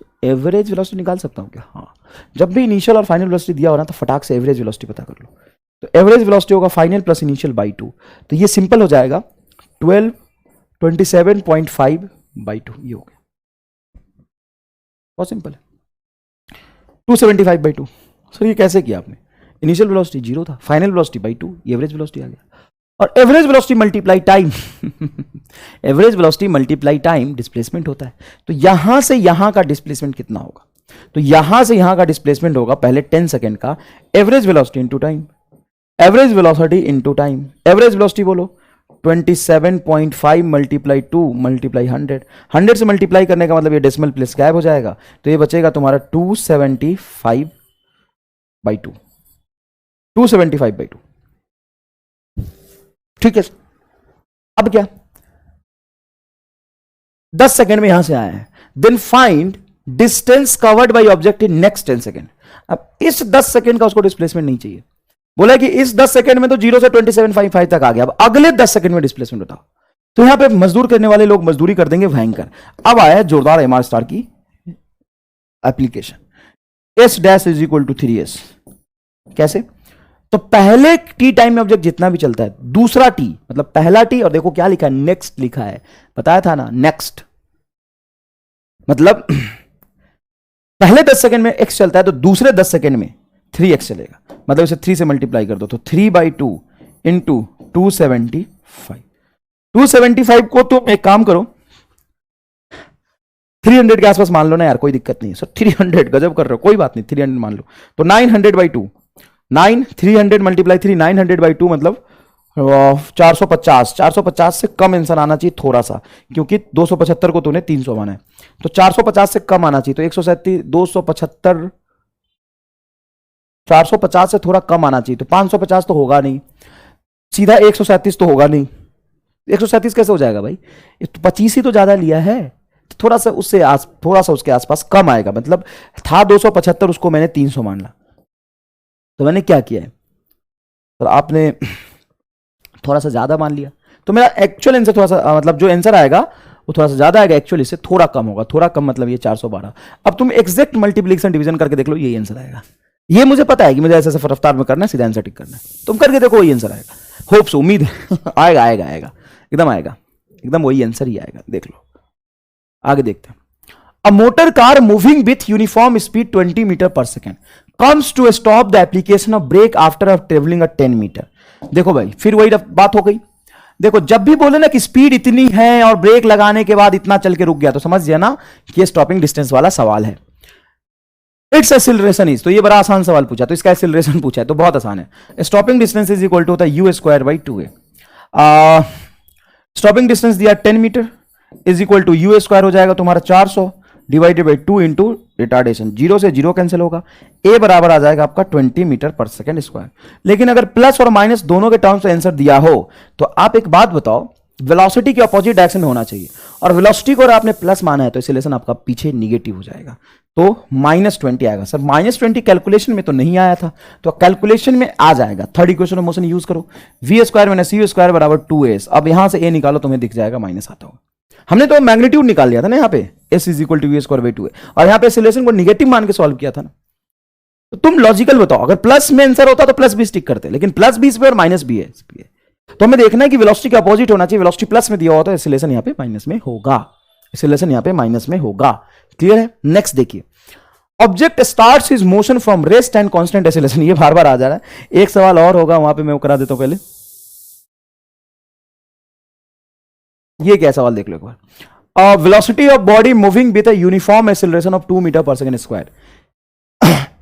वेलोसिटी निकाल सकता हूं क्या? हाँ, जब भी इनिशियल और फाइनल वेलोसिटी दिया हो ना तो फटाक से एवरेज वेलोसिटी पता कर लो। तो एवरेज वेलोसिटी होगा फाइनल प्लस इनिशियल बाई 2, तो ये सिंपल हो जाएगा 27.5 बाई 2, ये हो गया। बहुत सिंपल है। 275/2। सर ये कैसे किया आपने? इनिशियल वेलोसिटी 0 था, final velocity by 2, average velocity आ गया। और average velocity multiply time average velocity multiply time displacement होता है। तो यहां से यहां का डिस्प्लेसमेंट कितना होगा? तो यहां से यहां का डिस्प्लेसमेंट होगा पहले 10 सेकेंड का average velocity into time, average velocity into time, average velocity बोलो 27.5 मल्टीप्लाई 2 मल्टीप्लाई 100 से मल्टीप्लाई करने का मतलब ये डेसिमल प्लेस गायब हो जाएगा, तो ये बचेगा तुम्हारा 275/2, 275/2। ठीक है, अब क्या 10 सेकेंड में यहां से आया है। Then find distance covered by object in next 10 second. अब इस 10 सेकेंड का उसको डिस्प्लेसमेंट नहीं चाहिए, बोला कि इस 10 सेकेंड में तो 0 से 27.5 तक आ गया, अब अगले 10 सेकेंड में डिस्प्लेसमेंट बताओ। तो यहां पे मजदूर करने वाले लोग मजदूरी कर देंगे भयंकर। अब आया है जोरदार एमआर स्टार की application, S dash is equal to 3s। कैसे? तो पहले टी टाइम में ऑब्जेक्ट जितना भी चलता है, दूसरा टी मतलब पहला टी, और देखो क्या लिखा है, नेक्स्ट लिखा है, बताया था ना नेक्स्ट, मतलब पहले 10 सेकेंड में x चलता है तो दूसरे 10 सेकेंड में 3x चलेगा, मतलब इसे 3 से मल्टीप्लाई कर दो तो 3/2 इंटू 275 को तुम एक काम करो 300 के आसपास मान लो ना यार, कोई दिक्कत नहीं है सर, 300 गजब कर रहे हो, कोई बात नहीं, 300 मान लो। तो 900/2, 300 मल्टीप्लाई 3, 900/2 मतलब 450 से कम आंसर आना चाहिए थोड़ा सा, क्योंकि 275 को तूने 300 माना है, तो 450 से कम आना चाहिए, तो 137, 275, 450 से थोड़ा कम आना चाहिए, तो 550 तो होगा नहीं, सीधा 137 तो होगा नहीं। 137 कैसे हो जाएगा भाई, 25 ही तो ज्यादा लिया है, तो थोड़ा सा उसके आसपास कम आएगा, मतलब था 275, उसको मैंने 300 मान ला, तो मैंने क्या किया है, तो आपने थोड़ा सा ज्यादा मान लिया, तो मेरा एक्चुअल आंसर थोड़ा सा मतलब जो आंसर आएगा वो थोड़ा सा ज्यादा आएगा, एक्चुअली से थोड़ा कम होगा, थोड़ा कम मतलब ये 412। अब तुम एग्जैक्ट मल्टीप्लिकेशन डिवीजन करके देख लो, यही आंसर आएगा। ये मुझे पता है कि मुझे ऐसे ऐसे रफ्तार में करना है, सीधा आंसर टिक करना है, तुम करके देखो वही आंसर आएगा, होप्स उम्मीद है आएगा आएगा आएगा, एकदम आएगा, एकदम वही आंसर ही आएगा, देख लो। आगे देखते हैं। A motor car moving with uniform speed 20 meter per second comes to stop the application of brake after travelling 10 meter. देखो भाई फिर वही बात हो गई, देखो जब भी बोले ना कि स्पीड इतनी है और ब्रेक लगाने के बाद इतना चल के रुक गया, तो समझ गया ना कि ये स्टॉपिंग डिस्टेंस वाला सवाल है। इट्स एक्सीलरेशन इज, तो ये बड़ा आसान सवाल पूछा, तो इसका एक्सीलरेशन पूछा है तो बहुत आसान है। Stopping distance is equal to होता है u²/2a। स्टॉपिंग डिस्टेंस दिया 10 metre is equal to u² हो जाएगा तुम्हारा 400 डिवाइडेड बाई 2 इंटू रिटार्डेशन, 0 से 0 कैंसिल होगा, a बराबर आ जाएगा आपका 20 मीटर पर सेकेंड स्क्वायर। लेकिन अगर प्लस और माइनस दोनों के टर्म्स में आंसर दिया हो तो आप एक बात बताओ, वेलोसिटी के अपोजिट डायरेक्शन में होना चाहिए, और वेलोसिटी को अगर आपने प्लस माना है तो एक्सीलरेशन आपका पीछे निगेटिव हो जाएगा, तो -20 आएगा। सर -20 कैलकुलेशन में तो नहीं आया था, तो कैलकुलेशन में आ जाएगा। Third equation of motion use करो, v² - c² बराबर 2s। अब यहां से a निकालो, तुम्हें दिख जाएगा माइनस आता होगा। हमने तो मैग्नीट्यूड निकाल लिया था ना यहाँ पे, s is equal to v²/2a, और यहाँ पे एक्सीलरेशन को निगेटिव मान के सॉल्व किया था ना। तो तुम लॉजिकल बताओ, अगर प्लस में आंसर होता तो प्लस भी स्टिक करते, लेकिन प्लस भी इस पे और माइनस भी है इस पे, तो हमें देखना है कि वेलोसिटी के अपोजिट होना चाहिए। वेलोसिटी प्लस में दिया हुआ तो एक्सीलरेशन यहाँ पे माइनस में होगा, एक्सीलरेशन यहाँ पे माइनस में होगा। क्लियर है? नेक्स्ट देखिए, object starts his motion from rest and constant acceleration. ये बार बार आ जा रहा है, एक सवाल और होगा वहां पे मैं वो करा देता हूं पहले। ये क्या सवाल देख लो एक बार। Velocity of body moving with a uniform acceleration of 2 meter per second square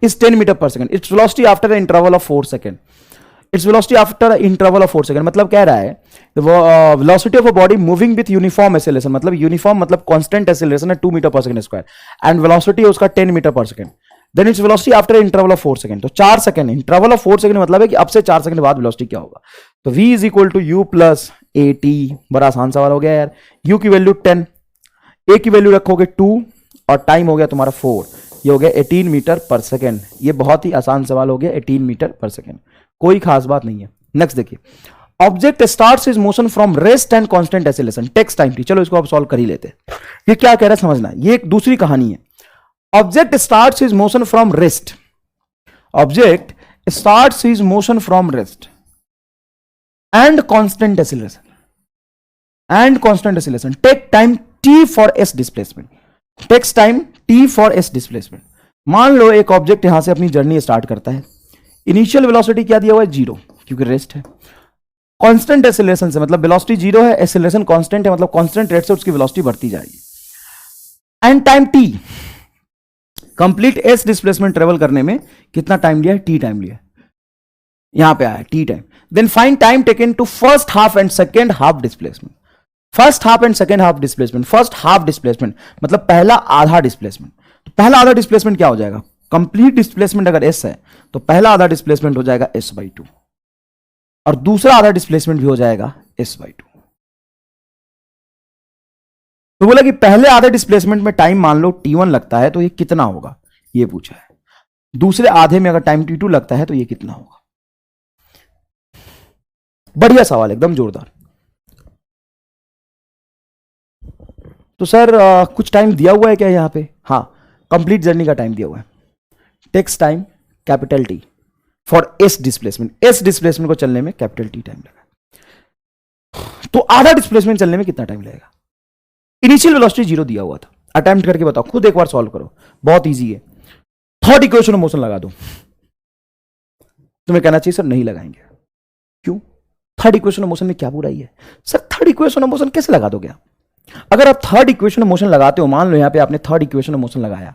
is 10 meter per second, its velocity after interval of 4 second, its velocity after interval of 4 second, मतलब कह रहा है velocity of a body moving with uniform acceleration, मतलब यूनिफॉर्म मतलब कांस्टेंट एक्सीलरेशन है 2 meter per second square, and velocity है उसका 10 meter per second, then its velocity after interval of 4 second. तो 4 सेकंड, इंटरवल ऑफ 4 सेकंड मतलब है कि अब से 4 सेकंड बाद वेलोसिटी क्या होगा। तो v is equal to u plus at। बड़ा आसान सवाल हो गया यार। u की वैल्यू 10, a की वैल्यू रखोगे 2, और टाइम हो गया तुम्हारा 4, ये हो गया 18 मीटर पर सेकेंड। ये बहुत ही आसान सवाल हो गया, 18 मीटर पर सेकेंड, कोई खास बात नहीं है। नेक्स्ट देखिए, object starts his motion from rest and constant acceleration takes time t। चलो इसको आप सॉल्व कर ही लेते हैं। ये क्या कह रहा है समझना, ये एक दूसरी कहानी है। Object starts his motion from rest, object starts his motion from rest and constant acceleration, and constant acceleration, take time t for s displacement, takes time t for s displacement. मान लो एक ऑब्जेक्ट यहां से अपनी जर्नी स्टार्ट करता है, इनिशियल वेलोसिटी क्या दिया हुआ है, 0, क्योंकि रेस्ट है। कांस्टेंट एक्सेलरेशन से मतलब वेलोसिटी 0 है, एक्सेलरेशन कांस्टेंट है, मतलब कांस्टेंट रेट से उसकी वेलोसिटी बढ़ती जाएगी। And time t, complete S displacement travel करने में कितना टाइम लिया है, t टाइम लिया है, यहां पे आया t time. Then find time taken to first half and second half displacement. First half and second half displacement, first half displacement मतलब पहला आधा डिस्प्लेसमेंट। तो पहला आधा डिस्प्लेसमेंट क्या हो जाएगा, कंप्लीट डिस्प्लेसमेंट अगर s है तो पहला आधा डिस्प्लेसमेंट हो जाएगा s/2 और दूसरा आधा डिस्प्लेसमेंट भी हो जाएगा s/2। तो बोला कि पहले आधे डिस्प्लेसमेंट में टाइम मान लो t1 लगता है तो ये कितना होगा, ये पूछा है। दूसरे आधे में अगर टाइम t2 लगता है तो ये कितना होगा। बढ़िया सवाल, एकदम जोरदार। तो सर कुछ टाइम दिया हुआ है क्या यहां पे, हाँ, कंप्लीट जर्नी का टाइम दिया हुआ है। Takes time capital T for S displacement, S displacement को चलने में कैपिटल टी टाइम लगा। तो आधा डिस्प्लेसमेंट चलने में कितना टाइम लगेगा। इनिशियल वेलोसिटी 0 दिया हुआ था, अटेम्प्ट करके बताओ, खुद एक बार सॉल्व करो, बहुत इजी है। थर्ड इक्वेशन ऑफ मोशन लगा दो। तुम्हें कहना चाहिए सर नहीं लगाएंगे, क्यों, थर्ड इक्वेशन ऑफ मोशन में क्या बुराई है। Sir third equation of motion कैसे लगा दोगे आप। अगर आप थर्ड इक्वेशन ऑफ मोशन लगाते हो, मान लो यहां पे आपने थर्ड इक्वेशन ऑफ मोशन लगाया,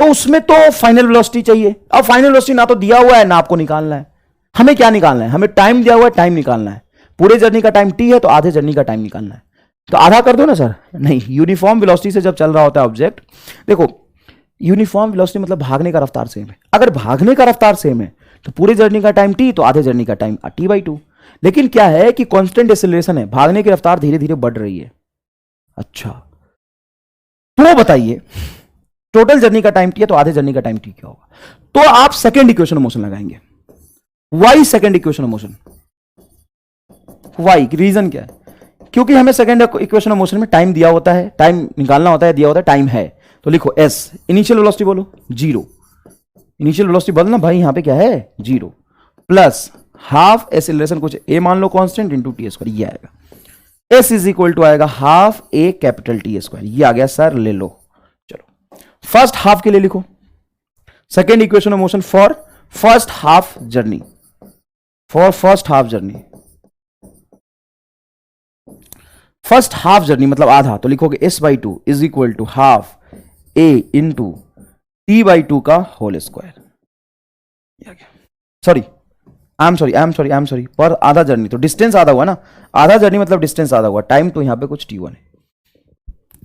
तो उसमें तो फाइनल वेलोसिटी चाहिए। अब फाइनल वेलोसिटी ना तो दिया हुआ है ना आपको निकालना है। हमें क्या निकालना है, हमें टाइम दिया हुआ है, टाइम निकालना है। पूरे जर्नी का टाइम t है तो आधे जर्नी का टाइम निकालना है। तो आधा कर दो ना सर, नहीं, यूनिफॉर्म वेलोसिटी से जब चल रहा होता है ऑब्जेक्ट, देखो यूनिफॉर्म वेलोसिटी मतलब भागने का रफ्तार सेम है। अगर भागने का रफ्तार सेम है तो पूरे जर्नी का टाइम t, तो आधे जर्नी का टाइम t/2। लेकिन क्या है कि कांस्टेंट एक्सेलरेशन है, भागने की रफ्तार धीरे धीरे बढ़ रही है। अच्छा, तो बताइए टोटल जर्नी का टाइम t है तो आधे जर्नी का टाइम t क्या होगा। तो आप सेकेंड इक्वेशन ऑफ मोशन लगाएंगे, y second equation of motion. y reason क्या है, क्योंकि हमें सेकेंड इक्वेशन ऑफ मोशन में टाइम दिया होता है, टाइम निकालना होता है, दिया होता है टाइम है। तो लिखो s, इनिशियल वेलोसिटी बोलो 0, इनिशियल वेलोसिटी बदलना भाई, यहां पे क्या है 0, प्लस हाफ एक्सेलरेशन कुछ a मान लो कांस्टेंट इंटू t², ये आएगा। s इज इक्वल टू आएगा हाफ a कैपिटल t², ये आ गया सर, ले लो। चलो फर्स्ट हाफ के लिए लिखो, second equation of motion for first half journey, for first half journey, first half journey मतलब आधा, तो लिखोगे s/2 is equal to half a into t/2 का whole square. Sorry I am sorry, पर आधा जर्नी तो डिस्टेंस आधा हुआ ना, आधा जर्नी मतलब डिस्टेंस आधा हुआ, टाइम तो यहां पे कुछ t1 है।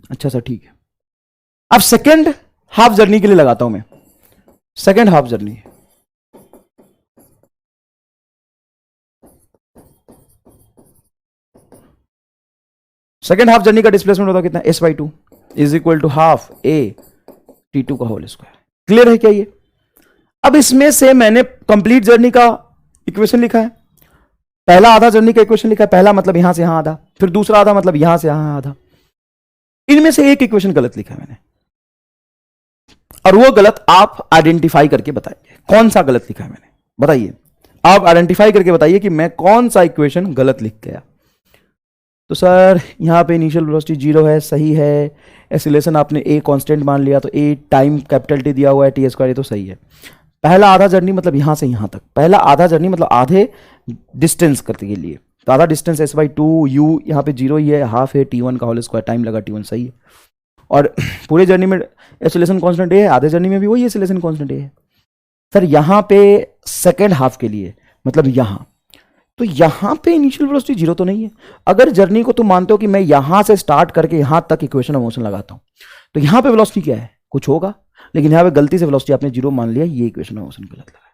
अच्छा सर ठीक है, अब सेकेंड हाफ जर्नी के लिए लगाता हूं मैं, second half journey, second half journey का डिस्प्लेसमेंट होता कितना, s/2 is equal to half a t2 का होल स्क्वायर। क्लियर है क्या ये। अब इसमें से मैंने कंप्लीट जर्नी का इक्वेशन लिखा है, पहला आधा जर्नी का इक्वेशन लिखा है, पहला मतलब यहां से यहां आधा, फिर दूसरा आधा मतलब यहां से यहां आधा। इनमें से एक इक्वेशन गलत लिखा है मैंने, और वो गलत आप आइडेंटिफाई करके बताइए कौन सा गलत लिखा है मैंने, बताइए आप आइडेंटिफाई करके बताइए कि मैं कौन सा इक्वेशन गलत लिख गया। तो सर यहां पे इनिशियल वेलोसिटी 0 है, सही है, एक्सेलरेशन आपने a कांस्टेंट मान लिया, तो a टाइम कैपिटल टी दिया हुआ है t², ये तो सही है। पहला आधा जर्नी मतलब यहां से यहां तक, पहला आधा जर्नी मतलब आधे डिस्टेंस करने के लिए, तो आधा डिस्टेंस s/2, u यहां पे 0 ही है, हाफ है t1 का होल स्क्वायर, टाइम लगा t1, सही है। और पूरे जर्नी में एक्सेलरेशन कांस्टेंट a है, आधे जर्नी में भी वही एक्सेलरेशन कांस्टेंट a है। सर यहां पे सेकेंड हाफ के लिए मतलब यहां, तो यहां पे इनिशियल वेलोसिटी 0 तो नहीं है। अगर जर्नी को तुम मानते हो कि मैं यहां से स्टार्ट करके यहां तक इक्वेशन ऑफ मोशन लगाता हूं, तो यहां पे वेलोसिटी क्या है, कुछ होगा, लेकिन यहां पे गलती से वेलोसिटी आपने 0 मान लिया, ये इक्वेशन ऑफ मोशन गलत लगा।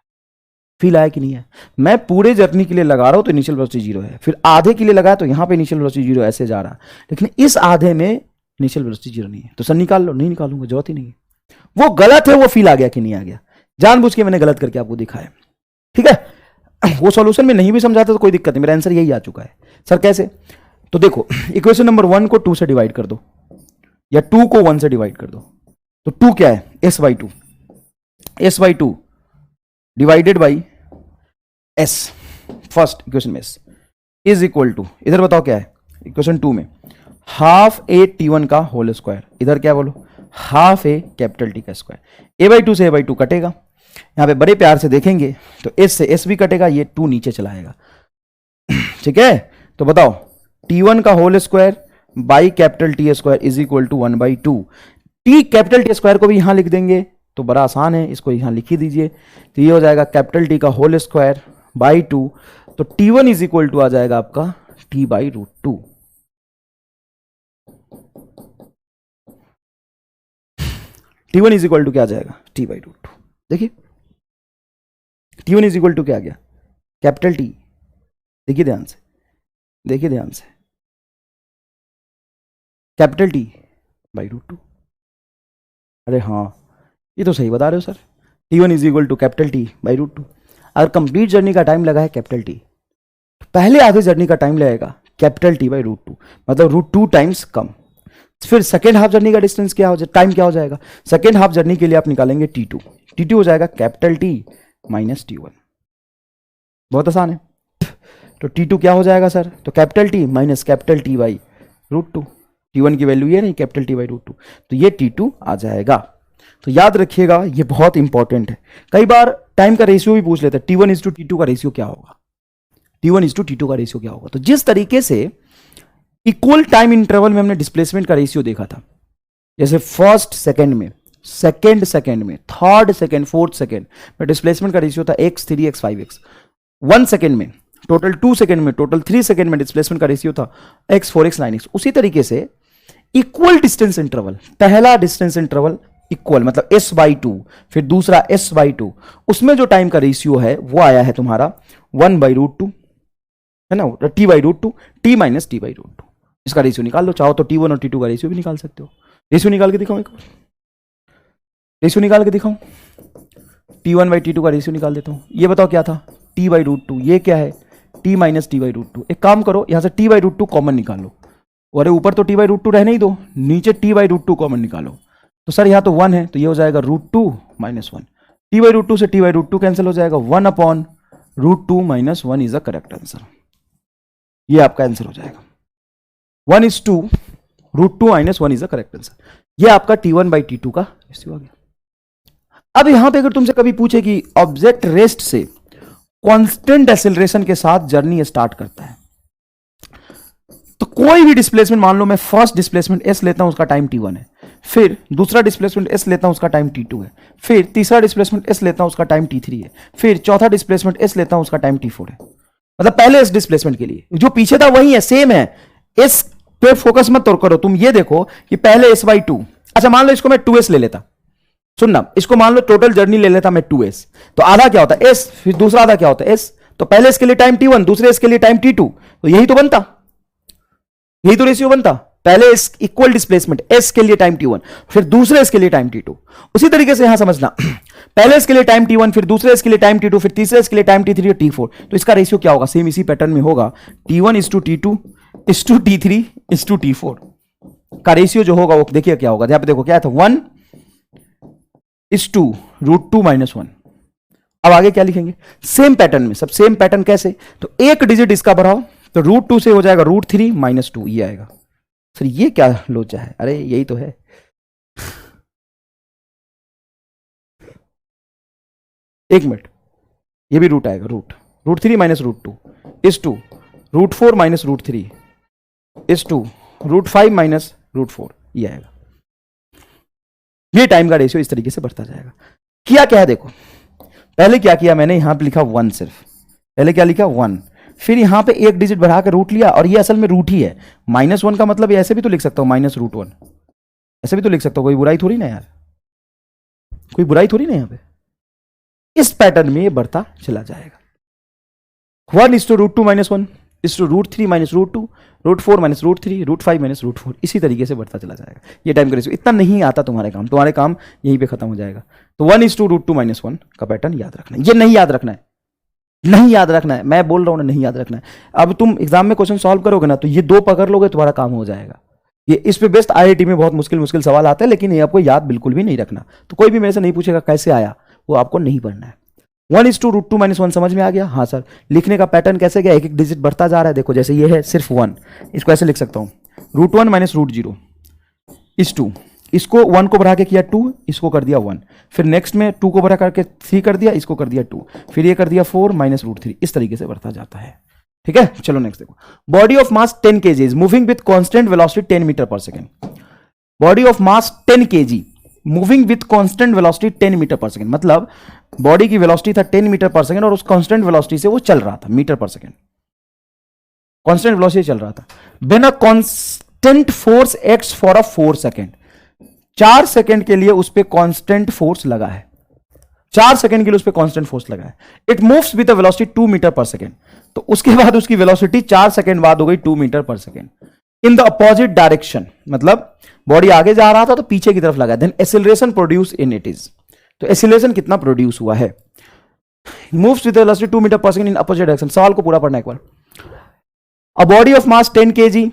फील आया कि नहीं है। मैं पूरे जर्नी के लिए लगा रहा हूं तो इनिशियल वेलोसिटी 0 है, फिर आधे के लिए लगाया तो यहां पे इनिशियल वेलोसिटी 0 ऐसे जा रहा, लेकिन इस आधे में इनिशियल वेलोसिटी 0 नहीं है। तो सर निकाल लो, नहीं निकालूंगा, जरूरत ही नहीं है, वो गलत है। वो फील आ गया कि नहीं आ गया, जानबूझ के मैंने गलत करके आपको दिखाया, ठीक है। वो सॉल्यूशन में नहीं भी समझाता तो कोई दिक्कत नहीं, मेरा आंसर यही आ चुका है। सर कैसे, तो देखो इक्वेशन नंबर 1 को 2 से डिवाइड कर दो, या 2 को 1 से डिवाइड कर दो, तो 2 क्या है, s/2, s/2 divided by s, first equation में s इज इक्वल टू, इधर बताओ क्या है इक्वेशन 2 में, हाफ a t1 का होल स्क्वायर, इधर क्या बोलो हाफ ए कैपिटल टी का स्क्वायर। ए बाई टू से ए बाई टू कटेगा, यहां पे बड़े प्यार से देखेंगे तो एस से एस भी कटेगा, ये टू नीचे चला आएगा। ठीक है, तो बताओ T1 का whole square by capital T square is equal to 1/2। T capital T square को भी यहां लिख देंगे तो बड़ा आसान है, इसको यहां लिख ही दीजिए। तो ये हो जाएगा कैपिटल टी का होल स्क्वायर बाई 2, तो T1 इज इक्वल टू आ जाएगा आपका T/√2। T1 is equal to क्या आ जाएगा, T/√2। देखिए T1 इज इक्वल टू क्या आ गया, कैपिटल टी, देखिए ध्यान से, देखिए ध्यान से, कैपिटल T/√2। अरे हाँ, ये तो सही बता रहे हो sir, T1 is equal to capital T/√2। अगर कंप्लीट जर्नी का टाइम लगा है कैपिटल टी, तो पहले आधे जर्नी का टाइम लगेगा कैपिटल T/√2, मतलब √2 टाइम्स कम। फिर सेकेंड हाफ जर्नी का डिस्टेंस क्या हो जाएगा, टाइम क्या हो जाएगा, सेकेंड हाफ जर्नी के लिए आप निकालेंगे T2, T2 हो जाएगा कैपिटल T माइनस T1। बहुत आसान है। तो T2 क्या हो जाएगा सर, तो capital T minus capital T/√2। T1 की वैल्यू ये नहीं, कैपिटल T/√2, तो ये T2 आ जाएगा। तो याद रखिएगा, ये बहुत इंपॉर्टेंट है। कई बार टाइम का रेशियो भी पूछ लेते हैं, T1 इज टू T2 का रेशियो क्या होगा, T1 इज टू T2 का रेशियो क्या होगा। तो जिस तरीके से इक्वल टाइम इंटरवल में हमने डिस्प्लेसमेंट का रेशियो देखा था, जैसे फर्स्ट सेकंड में, सेकंड सेकंड में, थर्ड सेकंड, फोर्थ सेकंड में डिस्प्लेसमेंट का रेशियो था x3 x 5x। 1 सेकंड में, टोटल 2 सेकंड में, टोटल 3 सेकंड में डिस्प्लेसमेंट का रेशियो था x4 x 9x। उसी तरीके से इक्वल डिस्टेंस इंटरवल, पहला डिस्टेंस इंटरवल इक्वल मतलब s/2, फिर दूसरा s/2, उसमें जो टाइम का रेशियो है वो आया है तुम्हारा 1/√2, है ना, T/√2, T माइनस T/√2। इसका रेशियो निकाल लो, चाहो तो T1 और T2 का रेशियो भी निकाल सकते हो। रेशियो निकाल के दिखाऊं, एक बार रेशियो निकाल के दिखाऊं, T1/T2 का रेशियो निकाल देता हूं। ये बताओ क्या था, T/√2, ये क्या है T माइनस T/√2। एक काम करो, यहां से T/√2 कॉमन निकालो, अरे ऊपर तो T/√2 रहने ही दो, नीचे T/√2 कॉमन निकालो। तो सर यहाँ तो 1 है, तो ये हो जाएगा √2 माइनस 1। T/√2 से T/√2 कैंसिल हो जाएगा, 1/√2 minus 1 is the correct answer. ये आपका आंसर हो जाएगा, 1:√2 minus 1 is the correct answer. ये आपका T1/T2 का रेशियो आ गया। अब यहां पे अगर तुमसे कभी पूछे कि ऑब्जेक्ट रेस्ट से कांस्टेंट एक्सेलरेशन के साथ जर्नी स्टार्ट करता है, तो कोई भी डिस्प्लेसमेंट, मान लो मैं फर्स्ट डिस्प्लेसमेंट s लेता हूं, उसका टाइम T1 है, फिर दूसरा डिस्प्लेसमेंट s लेता हूं, उसका टाइम T2 है, फिर तीसरा डिस्प्लेसमेंट s लेता हूं, उसका टाइम T3 है, फिर चौथा डिस्प्लेसमेंट s लेता हूं, उसका टाइम T4 है। मतलब पहले इस डिस्प्लेसमेंट के लिए जो पीछे था वही है, सेम है, s पे फोकस मत करो, तुम ये देखो कि पहले s/2, अच्छा मान लो इसको मैं 2s ले लेता, सुनना, इसको मान लो टोटल जर्नी ले लेता मैं 2s, तो आधा क्या होता है s, फिर दूसरा आधा क्या होता है s, तो पहले इसके लिए टाइम T1, दूसरे इसके लिए टाइम T2, तो यही तो बनता, यही तो रेशियो बनता। पहले इस इक्वल डिस्प्लेसमेंट s के लिए टाइम T1, फिर दूसरे इसके लिए टाइम T2। उसी तरीके से यहां समझना, पहले इसके लिए टाइम T1, फिर दूसरे इसके लिए टाइम T2, फिर तीसरे इसके लिए टाइम T3 और T4। तो इसका रेशियो क्या होगा, सेम इसी पैटर्न में होगा, T1 is to T2 is to T3 is to T4 का रेशियो जो होगा वो देखिए क्या होगा। यहां पे देखो क्या था, 1 is to √2 माइनस 1। अब आगे क्या लिखेंगे, सेम पैटर्न में, सब सेम पैटर्न कैसे, तो एक डिजिट इसका बढ़ाओ, तो √2 से हो जाएगा √3 माइनस 2, ये आएगा। सर ये क्या लोचा है, अरे यही तो है, एक मिनट, ये भी रूट आएगा, √3 minus √2 is to √4 minus √3 is to √5 minus √4, ये आएगा। ये टाइम का रेशियो इस तरीके से बढ़ता जाएगा। किया क्या है देखो, पहले क्या किया मैंने, यहां पे लिखा 1, सिर्फ पहले क्या लिखा 1, फिर यहां पे एक डिजिट बढ़ाकर रूट लिया, और ये असल में रूट ही है। -1 का मतलब ऐसे भी तो लिख सकता हूं, -√1, ऐसे भी तो लिख सकता हूं, कोई बुराई थोड़ी ना यार, कोई बुराई थोड़ी ना यहां पे। इस पैटर्न में ये बढ़ता चला जाएगा, 1 is to √2 minus 1 is to √3 minus √2, √4 minus √3, √5 minus √4, इसी तरीके से बढ़ता चला जाएगा। ये टाइम का रेशियो इतना नहीं आता, तुम्हारे काम यहीं पे खत्म हो जाएगा। तो 1 is to √2 माइनस 1 का पैटर्न याद रखना है, ये नहीं याद रखना है, नहीं याद रखना है, मैं बोल रहा हूं ना, नहीं याद रखना है। अब तुम एग्जाम में क्वेश्चन सॉल्व करोगे ना, तो ये 2 पकड़ लोगे, तुम्हारा काम हो जाएगा। ये इस पे बेस्ट IIT में बहुत मुश्किल सवाल आते हैं, लेकिन ये आपको याद बिल्कुल भी नहीं रखना। तो कोई भी मेरे से नहीं पूछेगा कैसे आया, वो आपको नहीं पढ़ना है। 1 is to √2 माइनस 1 समझ में आ गया, हाँ सर। लिखने का पैटर्न कैसे गया, एक एक डिजिट बढ़ता जा रहा है, देखो जैसे ये है सिर्फ 1, इसको ऐसे लिख सकता हूं, √1 माइनस √0 is to इसको 1 को बढ़ा के किया 2, इसको कर दिया 1, फिर नेक्स्ट में 2 को बढ़ा करके 3 कर दिया, इसको कर दिया 2, फिर ये कर दिया 4 माइनस रूट 3, इस तरीके से बढ़ता जाता है। ठीक है, चलो नेक्स्ट देखो। Body of mass 10 kg moving with constant velocity 10 meter per second. Body of mass 10 kg moving with constant velocity 10 meter per second, मतलब बॉडी की वेलोसिटी था 10 मीटर पर सेकेंड और उस कांस्टेंट वेलोसिटी से वो चल रहा था metre per second, constant velocity चल रहा था। When a constant force acts for a 4 second, 4 second के लिए उस पर कांस्टेंट फोर्स लगा है, 4 सेकेंड के लिए उस पर कांस्टेंट फोर्स लगा है। It moves with a velocity 2 meter per second, तो उसके बाद उसकी वेलोसिटी 4 सेकेंड बाद हो गई 2 meter per second in the opposite direction, मतलब बॉडी आगे जा रहा था तो पीछे की तरफ लगा। Then acceleration produce in it is, तो एक्सीलरेशन कितना प्रोड्यूस हुआ है। Moves with velocity 2 meter per second in opposite direction. सवाल को पूरा पढ़ना एक बार। A body of mass 10 kg,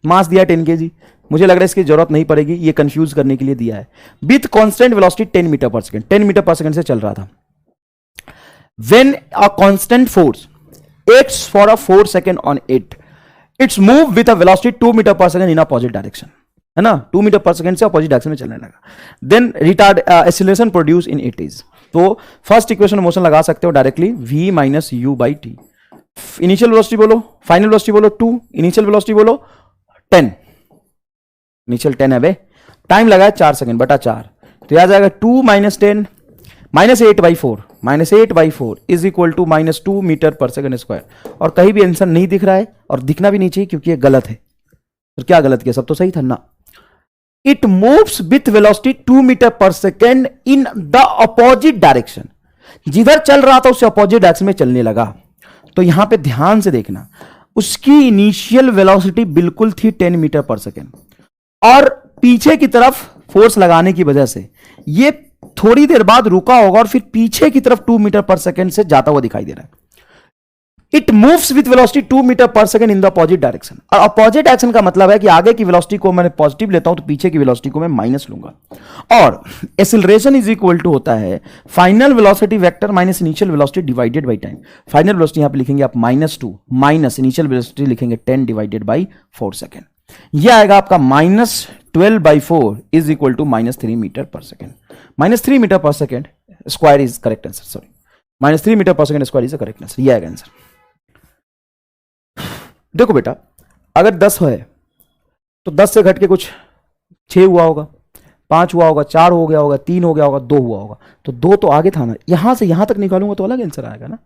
mass दिया 10 kg, मुझे लग रहा है इसकी जरूरत नहीं पड़ेगी, ये कंफ्यूज करने के लिए दिया है। With constant velocity 10 meter per second, 10 meter per second से चल रहा था। When a constant force acts for a 4 second on it, it's move with a velocity 2 meter per second in opposite direction, है ना, 2 मीटर पर सेकेंड से अपोजिट डायरेक्शन में चलने लगा। Then retard acceleration produce in it is, तो फर्स्ट इक्वेशन मोशन लगा सकते हो directly, v minus u by t. Initial velocity बोलो, फाइनल वेलोसिटी बोलो 2, इनिशियल वेलोसिटी बोलो 10, इनिशियल 10 है बे, टाइम लगा है 4 सेकेंड बटा 4, तो यह आ जाएगा 2 minus 10 minus 8/4, minus 8/4 is equal to minus 2 meter per second square. और कहीं भी आंसर नहीं दिख रहा है और दिखना भी नहीं चाहिए क्योंकि ये गलत है। तो क्या गलत किया, सब तो सही था ना। It moves with velocity 2 meter per second in the opposite direction, जिधर चल रहा था उससे अपोजिट डायरेक्शन में चलने लगा। तो यहां पे ध्यान से देखना, उसकी इनिशियल वेलोसिटी बिल्कुल थी 10 मीटर पर सेकेंड और पीछे की तरफ फोर्स लगाने की वजह से ये थोड़ी देर बाद रुका होगा और फिर पीछे की तरफ 2 मीटर पर सेकेंड से जाता हुआ दिखाई दे रहा है। It moves with velocity 2 meter per second in the opposite direction, और अपोजिट डायरेक्शन का मतलब है कि आगे की वेलोसिटी को मैंने पॉजिटिव लेता हूं तो पीछे की वेलोसिटी को मैं माइनस लूंगा। और एक्सीलरेशन इज इक्वल टू होता है final velocity vector minus initial velocity divided by time. Final velocity यहां पे लिखेंगे आप -2 माइनस इनिशियल वेलोसिटी लिखेंगे 10 डिवाइडेड बाई 4 सेकेंड, यह आएगा आपका -12/4 is equal to -3 meter per second. -3 meter per second square is correct answer, sorry -3 meter per second square is the correct answer, यह आएगा आंसर। देखो बेटा, अगर 10 है तो 10 से घट के कुछ 6 हुआ होगा, 5 हुआ होगा, 4 हो गया होगा, 3 हो गया होगा, 2 हुआ होगा, तो 2 तो आगे था ना, यहां से यहां तक निकालूंगा तो अलग आंसर आएगा ना।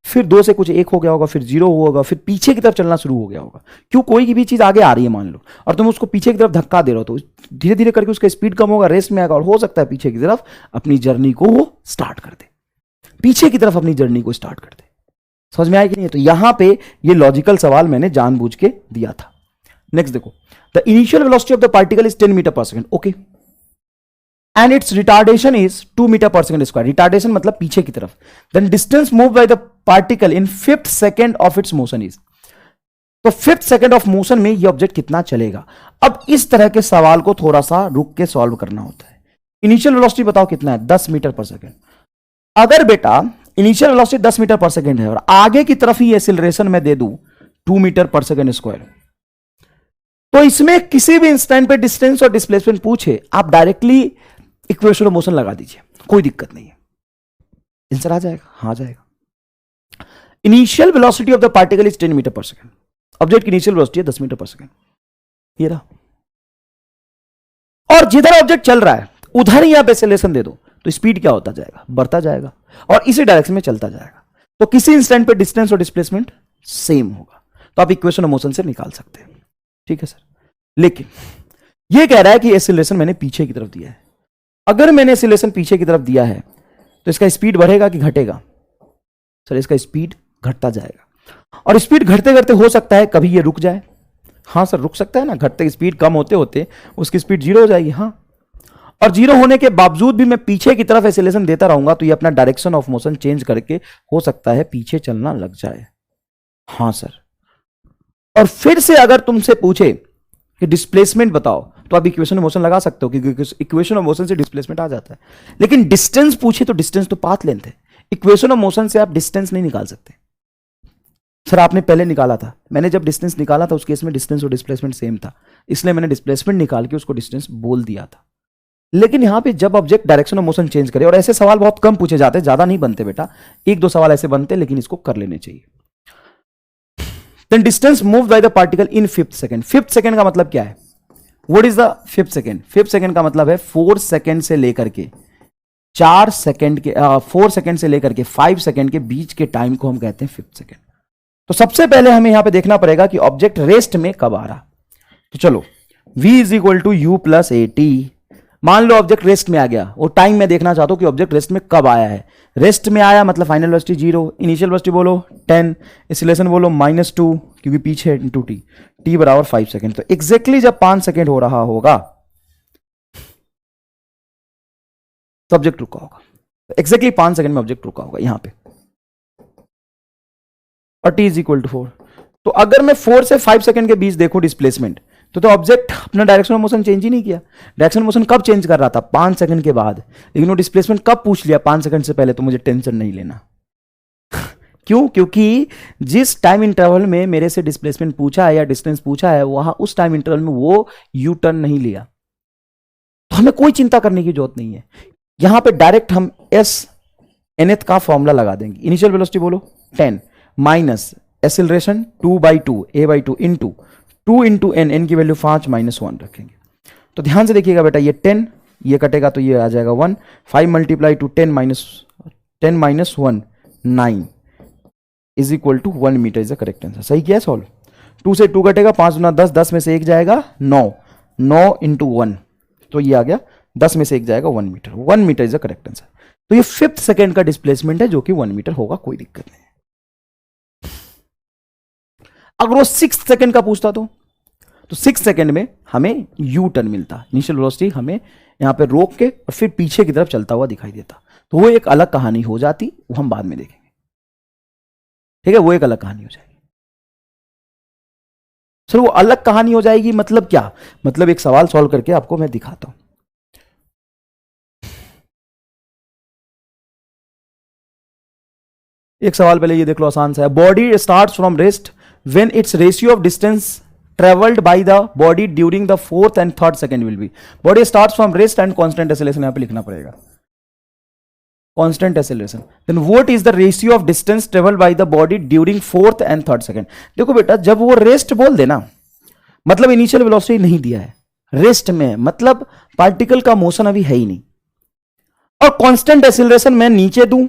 फिर 2 से कुछ 1 हो गया होगा, फिर 0 हुआ होगा, फिर पीछे की तरफ चलना शुरू हो गया होगा। क्यों, कोई की भी चीज आगे आ रही है मान लो और तुम उसको पीछे की तरफ धक्का दे रहे हो तो धीरे धीरे करके उसका स्पीड कम होगा, रेस में आएगा और हो सकता है पीछे की तरफ अपनी जर्नी को वो स्टार्ट कर दे, पीछे की तरफ अपनी जर्नी को स्टार्ट कर दे। समझ में आया कि नहीं? तो यहां पे ये लॉजिकल सवाल मैंने जानबूझ के दिया था। नेक्स्ट देखो, the initial velocity of the particle is 10 meter per second, okay, and its retardation is 2 meter per second square, retardation मतलब पीछे की तरफ। Then distance move by the particle in 5th second of its motion is, तो 5th सेकेंड ऑफ मोशन में ये ऑब्जेक्ट कितना चलेगा। अब इस तरह के सवाल को थोड़ा सा रुक के सॉल्व करना होता है। इनिशियल वेलोसिटी बताओ कितना है, 10 मीटर पर सेकेंड। अगर बेटा initial velocity 10 meter per second है और आगे की तरफ ही एक्सीलरेशन में दे दूं 2 मीटर पर सेकेंड स्क्वायर, तो इसमें किसी भी इंस्टेंट पे डिस्टेंस और डिस्प्लेसमेंट पूछे आप डायरेक्टली इक्वेशन ऑफ मोशन लगा दीजिए, कोई दिक्कत नहीं है, आंसर आ जाएगा। हाँ, आ जाएगा। Initial velocity of the particle is 10 meter per second, object की इनिशियल वेलोसिटी है 10 मीटर पर सेकेंड, ये रहा। और जिधर ऑब्जेक्ट चल रहा है उधर ही आप एक्सेलरेशन दे दो तो स्पीड क्या होता जाएगा, बढ़ता जाएगा और इसी डायरेक्शन में चलता जाएगा। तो किसी इंस्टेंट पे डिस्टेंस और डिस्प्लेसमेंट सेम होगा, तो आप इक्वेशन ऑफ मोशन से निकाल सकते हैं। ठीक है सर, लेकिन यह कह रहा है कि एक्सेलरेशन मैंने पीछे की तरफ दिया है। अगर मैंने एक्सेलरेशन पीछे की तरफ दिया है तो इसका स्पीड बढ़ेगा कि घटेगा? सर इसका स्पीड घटता जाएगा और स्पीड घटते घटते हो सकता है कभी ये रुक जाए। हाँ सर, रुक सकता है ना, घटते स्पीड कम होते होते उसकी स्पीड 0 हो जाएगी। हाँ, और 0 होने के बावजूद भी मैं पीछे की तरफ एक्सेलरेशन देता रहूंगा तो ये अपना डायरेक्शन ऑफ मोशन चेंज करके हो सकता है पीछे चलना लग जाए। हाँ सर, और फिर से अगर तुमसे पूछे कि डिस्प्लेसमेंट बताओ तो आप इक्वेशन ऑफ मोशन लगा सकते हो क्योंकि इक्वेशन ऑफ मोशन से डिस्प्लेसमेंट आ जाता है। लेकिन डिस्टेंस पूछे तो डिस्टेंस तो पाथ लेंथ है, इक्वेशन ऑफ मोशन से आप डिस्टेंस नहीं निकाल सकते। सर आपने पहले निकाला था, मैंने जब डिस्टेंस निकाला था उस केस में डिस्टेंस और डिस्प्लेसमेंट सेम था, इसलिए मैंने डिस्प्लेसमेंट निकाल के उसको डिस्टेंस बोल दिया था। लेकिन यहां पे जब object direction of motion change करे, और ऐसे सवाल बहुत कम पूछे जाते हैं, ज्यादा नहीं बनते बेटा, एक दो सवाल ऐसे बनते, लेकिन इसको कर लेने चाहिए। Then distance move by the particle in 5th second. 5th second का मतलब क्या है? What is the 5th second? 5th second का मतलब है 4 सेकंड से लेकर के 4 सेकंड के 4 सेकंड से लेकर के 5 सेकंड के बीच के टाइम को हम कहते हैं 5th सेकंड। तो सबसे पहले हमें यहां पे देखना पड़ेगा कि ऑब्जेक्ट रेस्ट में कब आ रहा। तो चलो v is equal to u plus a t. मान लो ऑब्जेक्ट रेस्ट में आ गया, वो टाइम मैं देखना चाहता हूं कि ऑब्जेक्ट रेस्ट में कब आया है। रेस्ट में आया मतलब फाइनल वेलोसिटी 0, इनिशियल वेलोसिटी बोलो 10, एक्सीलरेशन बोलो -2 क्योंकि पीछे इंटू टी, टी बराबर 5 सेकंड। तो एग्जैक्टली जब 5 सेकंड हो रहा होगा तो ऑब्जेक्ट रुका होगा। एग्जैक्टली 5 सेकंड में ऑब्जेक्ट रुका होगा यहां पे, और टी इज इक्वल टू 4। तो अगर मैं 4 से 5 सेकंड के बीच देखूं डिस्प्लेसमेंट, तो ऑब्जेक्ट अपना डायरेक्शन ऑफ मोशन चेंज ही नहीं किया। डायरेक्शन ऑफ मोशन कब चेंज कर रहा था? 5 सेकंड के बाद। लेकिन वो डिस्प्लेसमेंट कब पूछ लिया? 5 सेकंड से पहले। तो मुझे टेंशन नहीं लेना। क्यों? क्योंकि जिस टाइम इंटरवल में मेरे से डिस्प्लेसमेंट पूछा है या डिस्टेंस पूछा है, वहां उस टाइम इंटरवल में वो यू टर्न नहीं लिया, तो हमें कोई चिंता करने की जरूरत नहीं है। यहां पे डायरेक्ट हम एस nth का फॉर्मूला लगा देंगे। इनिशियल वेलोसिटी बोलो 10 minus acceleration 2/2 a/2 into 2 into n की वैल्यू 5 -1 रखेंगे। तो ध्यान से देखिएगा बेटा, ये 10 ये कटेगा तो ये आ जाएगा 1, 5 multiply two 10 minus 1 9 is equal to 1 meter is the correct answer. सही किया सॉल्व। 2 से 2 कटेगा, 5 गुना 10, 10 में से 1 जाएगा 9, 9 इंटू 1 तो ये आ गया 10 में से 1 जाएगा 1 meter. 1 meter is the correct answer. तो ये 5th सेकंड का डिस्प्लेसमेंट है जो कि 1 मीटर होगा, कोई दिक्कत नहीं। अगर वो 6th सेकंड का पूछता तो 6 सेकंड में हमें यू टर्न मिलता, इनिशियल वेलोसिटी हमें यहां पे रोक के और फिर पीछे की तरफ चलता हुआ दिखाई देता, तो वो एक अलग कहानी हो जाती, वो हम बाद में देखेंगे। ठीक है, वो एक अलग कहानी हो जाएगी। सर वो अलग कहानी हो जाएगी मतलब क्या? मतलब एक सवाल सॉल्व करके आपको मैं दिखाता हूं। एक सवाल पहले ये देख लो, आसान सा है। Body starts from rest when it's ratio of distance travelled by the body during the 4th and 3rd second will be. Body starts from rest and constant acceleration, यहां पे लिखना पड़ेगा constant acceleration. Then what is the ratio of distance travelled by the body during 4th and 3rd second. देखो बेटा, जब वो रेस्ट बोल देना मतलब इनिशियल वेलोसिटी नहीं दिया है, रेस्ट में मतलब पार्टिकल का मोशन अभी है ही नहीं, और कांस्टेंट एक्सेलरेशन मैं नीचे दूं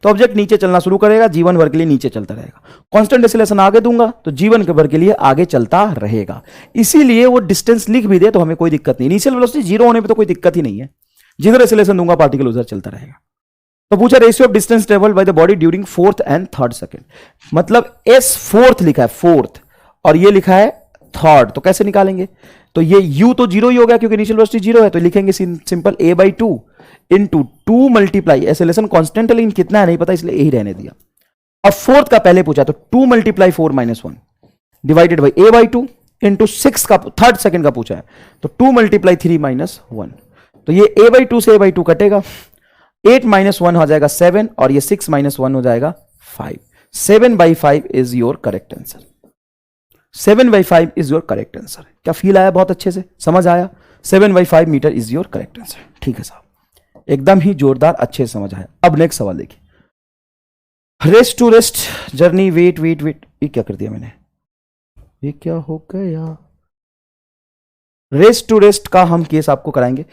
तो ऑब्जेक्ट नीचे चलना शुरू करेगा, जीवन भर के लिए नीचे चलता रहेगा। कांस्टेंट एक्सेलरेशन आगे दूंगा तो जीवन भर के लिए आगे चलता रहेगा। इसीलिए वो डिस्टेंस लिख भी दे तो हमें कोई दिक्कत नहीं। इनिशियल वेलोसिटी 0 होने पे तो कोई दिक्कत ही नहीं है, जिधर एक्सेलरेशन दूंगा पार्टिकल उधर चलता रहेगा। तो पूछा ratio of distance travelled by the body during 4th and 3rd second, मतलब एस 4th लिखा है 4th और ये लिखा है 3rd, तो कैसे निकालेंगे? तो ये u तो 0 ही हो गया क्योंकि इनिशियल वेलोसिटी 0 है, तो लिखेंगे simple a/2 into 2 multiply acceleration constant है लेकिन कितना है नहीं पता, इसलिए यही रहने दिया। अब 4th का पहले पूछा तो 2 multiply 4 - 1 divided by a/2 into 6 का 3rd सेकंड का पूछा है तो 2 मल्टीप्लाई 3 - 1, तो ये a/2 से a/2 कटेगा, 8 - 1 हो जाएगा 7 और ये 6 - 1 हो जाएगा 5। 7/5 is your correct answer. 7/5 is your correct answer. क्या फील आया? बहुत अच्छे से समझ आया? 7/5 meter is your correct answer. ठीक है साहब, एकदम ही जोरदार, अच्छे से समझ आया। अब नेक्स्ट सवाल देखिए, rest to rest journey wait wait wait, ये क्या कर दिया मैंने, ये क्या हो गया? रेस्ट टू रेस्ट का हम केस आपको कराएंगे।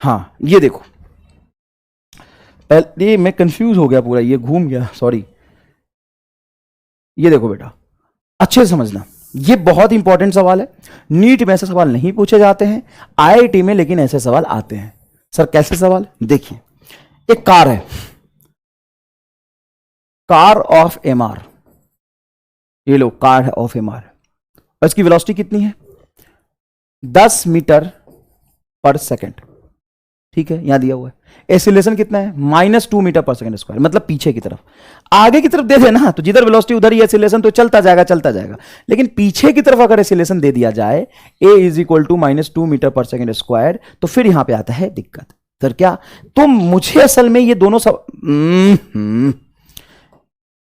हाँ ये देखो, पहले मैं कंफ्यूज हो गया पूरा, ये घूम गया, सॉरी। ये देखो बेटा, अच्छे से समझना, ये बहुत इंपॉर्टेंट सवाल है। नीट में ऐसे सवाल नहीं पूछे जाते हैं, आईआईटी में लेकिन ऐसे सवाल आते हैं। सर कैसे सवाल? देखिए, एक कार है, कार ऑफ एमआर, ये लो कार है ऑफ एमआर, और इसकी वेलोसिटी कितनी है? 10 मीटर पर सेकेंड। ठीक है, यहां दिया हुआ है। एक्सीलरेशन कितना है? -2 मीटर पर सेकंड स्क्वायर, मतलब पीछे की तरफ। आगे की तरफ दे देना तो जिधर वेलोसिटी उधर ही एक्सीलरेशन, तो चलता जाएगा चलता जाएगा। लेकिन पीछे की तरफ अगर एक्सीलरेशन दे दिया जाए a is equal to -2 meter per second square, तो फिर यहां पे आता है दिक्कत। सर क्या? तो मुझे असल में ये दोनों सब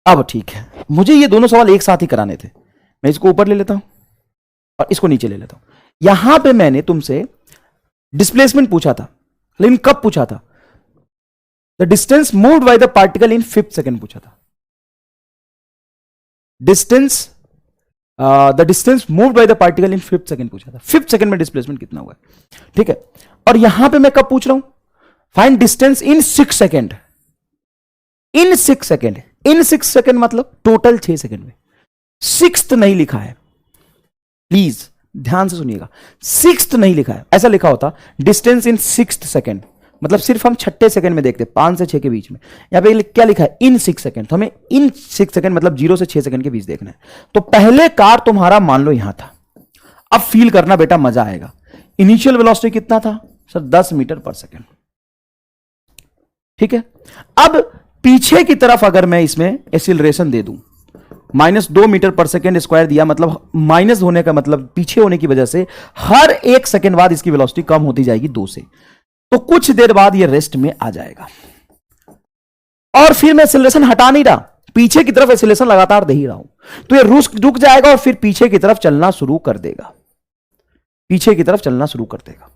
अब ठीक है, मुझे ये दोनों सवाल एक साथ ही कराने थे। मैं इसको ऊपर ले लेता हूं और इसको नीचे ले लेता हूं। यहां पे मैंने तुमसे डिस्प्लेसमेंट पूछा था, लेकिन कब पूछा था? The distance moved by the particle in 5th second पूछा था। The distance moved by the particle in 5th second पूछा था। 5th सेकेंड में डिस्प्लेसमेंट कितना हुआ है, ठीक है। और यहां पे मैं कब पूछ रहा हूं? Find distance in 6 second. In 6 second, in 6 second मतलब टोटल 6 सेकेंड में। 6th नहीं लिखा है, प्लीज ध्यान से सुनिएगा, 6th नहीं लिखा है। ऐसा लिखा होता डिस्टेंस इन 6th सेकेंड, मतलब सिर्फ हम 6ठे सेकंड में देखते, 5 से 6 के बीच में। यहां पे क्या लिखा है? इन 6 सेकंड। तो हमें इन 6 सेकंड मतलब 0 से 6 सेकंड के बीच देखना है। तो पहले कार तुम्हारा मान लो यहां था। अब फील करना बेटा, मजा आएगा। इनिशियल वेलोसिटी कितना था सर? 10 मीटर पर सेकंड, ठीक है। अब पीछे की तरफ अगर मैं इसमें एक्सीलरेशन दे दूं, -2 मीटर पर सेकेंड स्क्वायर दिया, मतलब माइनस होने का मतलब पीछे होने की वजह से हर 1 सेकेंड बाद इसकी वेलोसिटी कम होती जाएगी 2 से। तो कुछ देर बाद ये रेस्ट में आ जाएगा। और फिर मैं एक्सीलरेशन हटा नहीं रहा, पीछे की तरफ एक्सीलरेशन लगातार दे ही रहा हूं। तो ये रुक जाएगा और फिर पीछे की तरफ चलना शुरू कर देगा, पीछे की तरफ चलना शुरू कर देगा।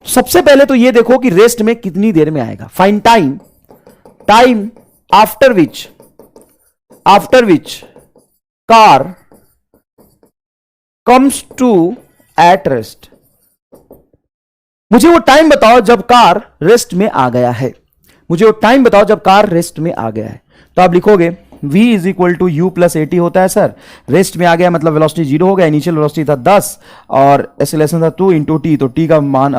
सबसे पहले तो ये देखो कि रेस्ट में कितनी देर में आएगा। Find time, time after which car comes to at rest. मुझे वो टाइम बताओ जब कार रेस्ट में आ गया है। मुझे वो टाइम बताओ जब कार रेस्ट में आ गया है। तो आप लिखोगे v is equal to u plus a t होता है सर। रेस्ट में आ गया मतलब वेलोसिटी 0 हो गया, इनिशियल वेलोसिटी था 10 और एक्सीलरेशन था 2 इंटू टी, तो टी का मान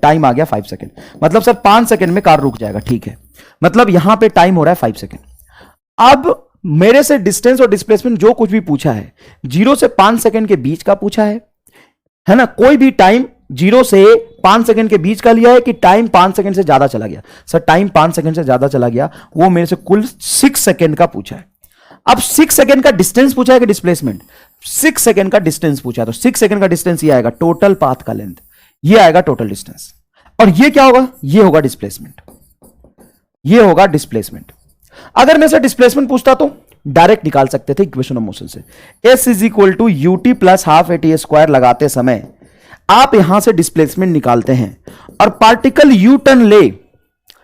टाइम आ गया 5 सेकेंड। मतलब सर 5 सेकेंड में कार रुक जाएगा, ठीक है। मतलब यहां पे टाइम हो रहा है 5 सेकेंड। अब मेरे से डिस्टेंस और डिस्प्लेसमेंट जो कुछ भी पूछा है 0 से 5 सेकेंड के बीच का पूछा है ना। कोई भी टाइम 0 से 5 सेकंड के बीच का लिया है कि टाइम 5 सेकंड से ज्यादा चला गया? सर टाइम 5 सेकंड से ज्यादा चला गया, वो मेरे से कुल 6 सेकंड का पूछा है। अब 6 सेकंड का डिस्टेंस पूछा है कि डिस्प्लेसमेंट? 6 सेकंड का डिस्टेंस पूछा है, तो 6 सेकंड का डिस्टेंस ये आएगा टोटल पाथ का लेंथ, ये आएगा टोटल डिस्टेंस। और ये क्या होगा? ये होगा डिस्प्लेसमेंट, ये होगा डिस्प्लेसमेंट। अगर मैं से डिस्प्लेसमेंट पूछता तो डायरेक्ट निकाल सकते थे इक्वेशन ऑफ मोशन से। s is equal to u t plus half a t square लगाते समय आप यहां से डिस्प्लेसमेंट निकालते हैं और पार्टिकल यू टर्न ले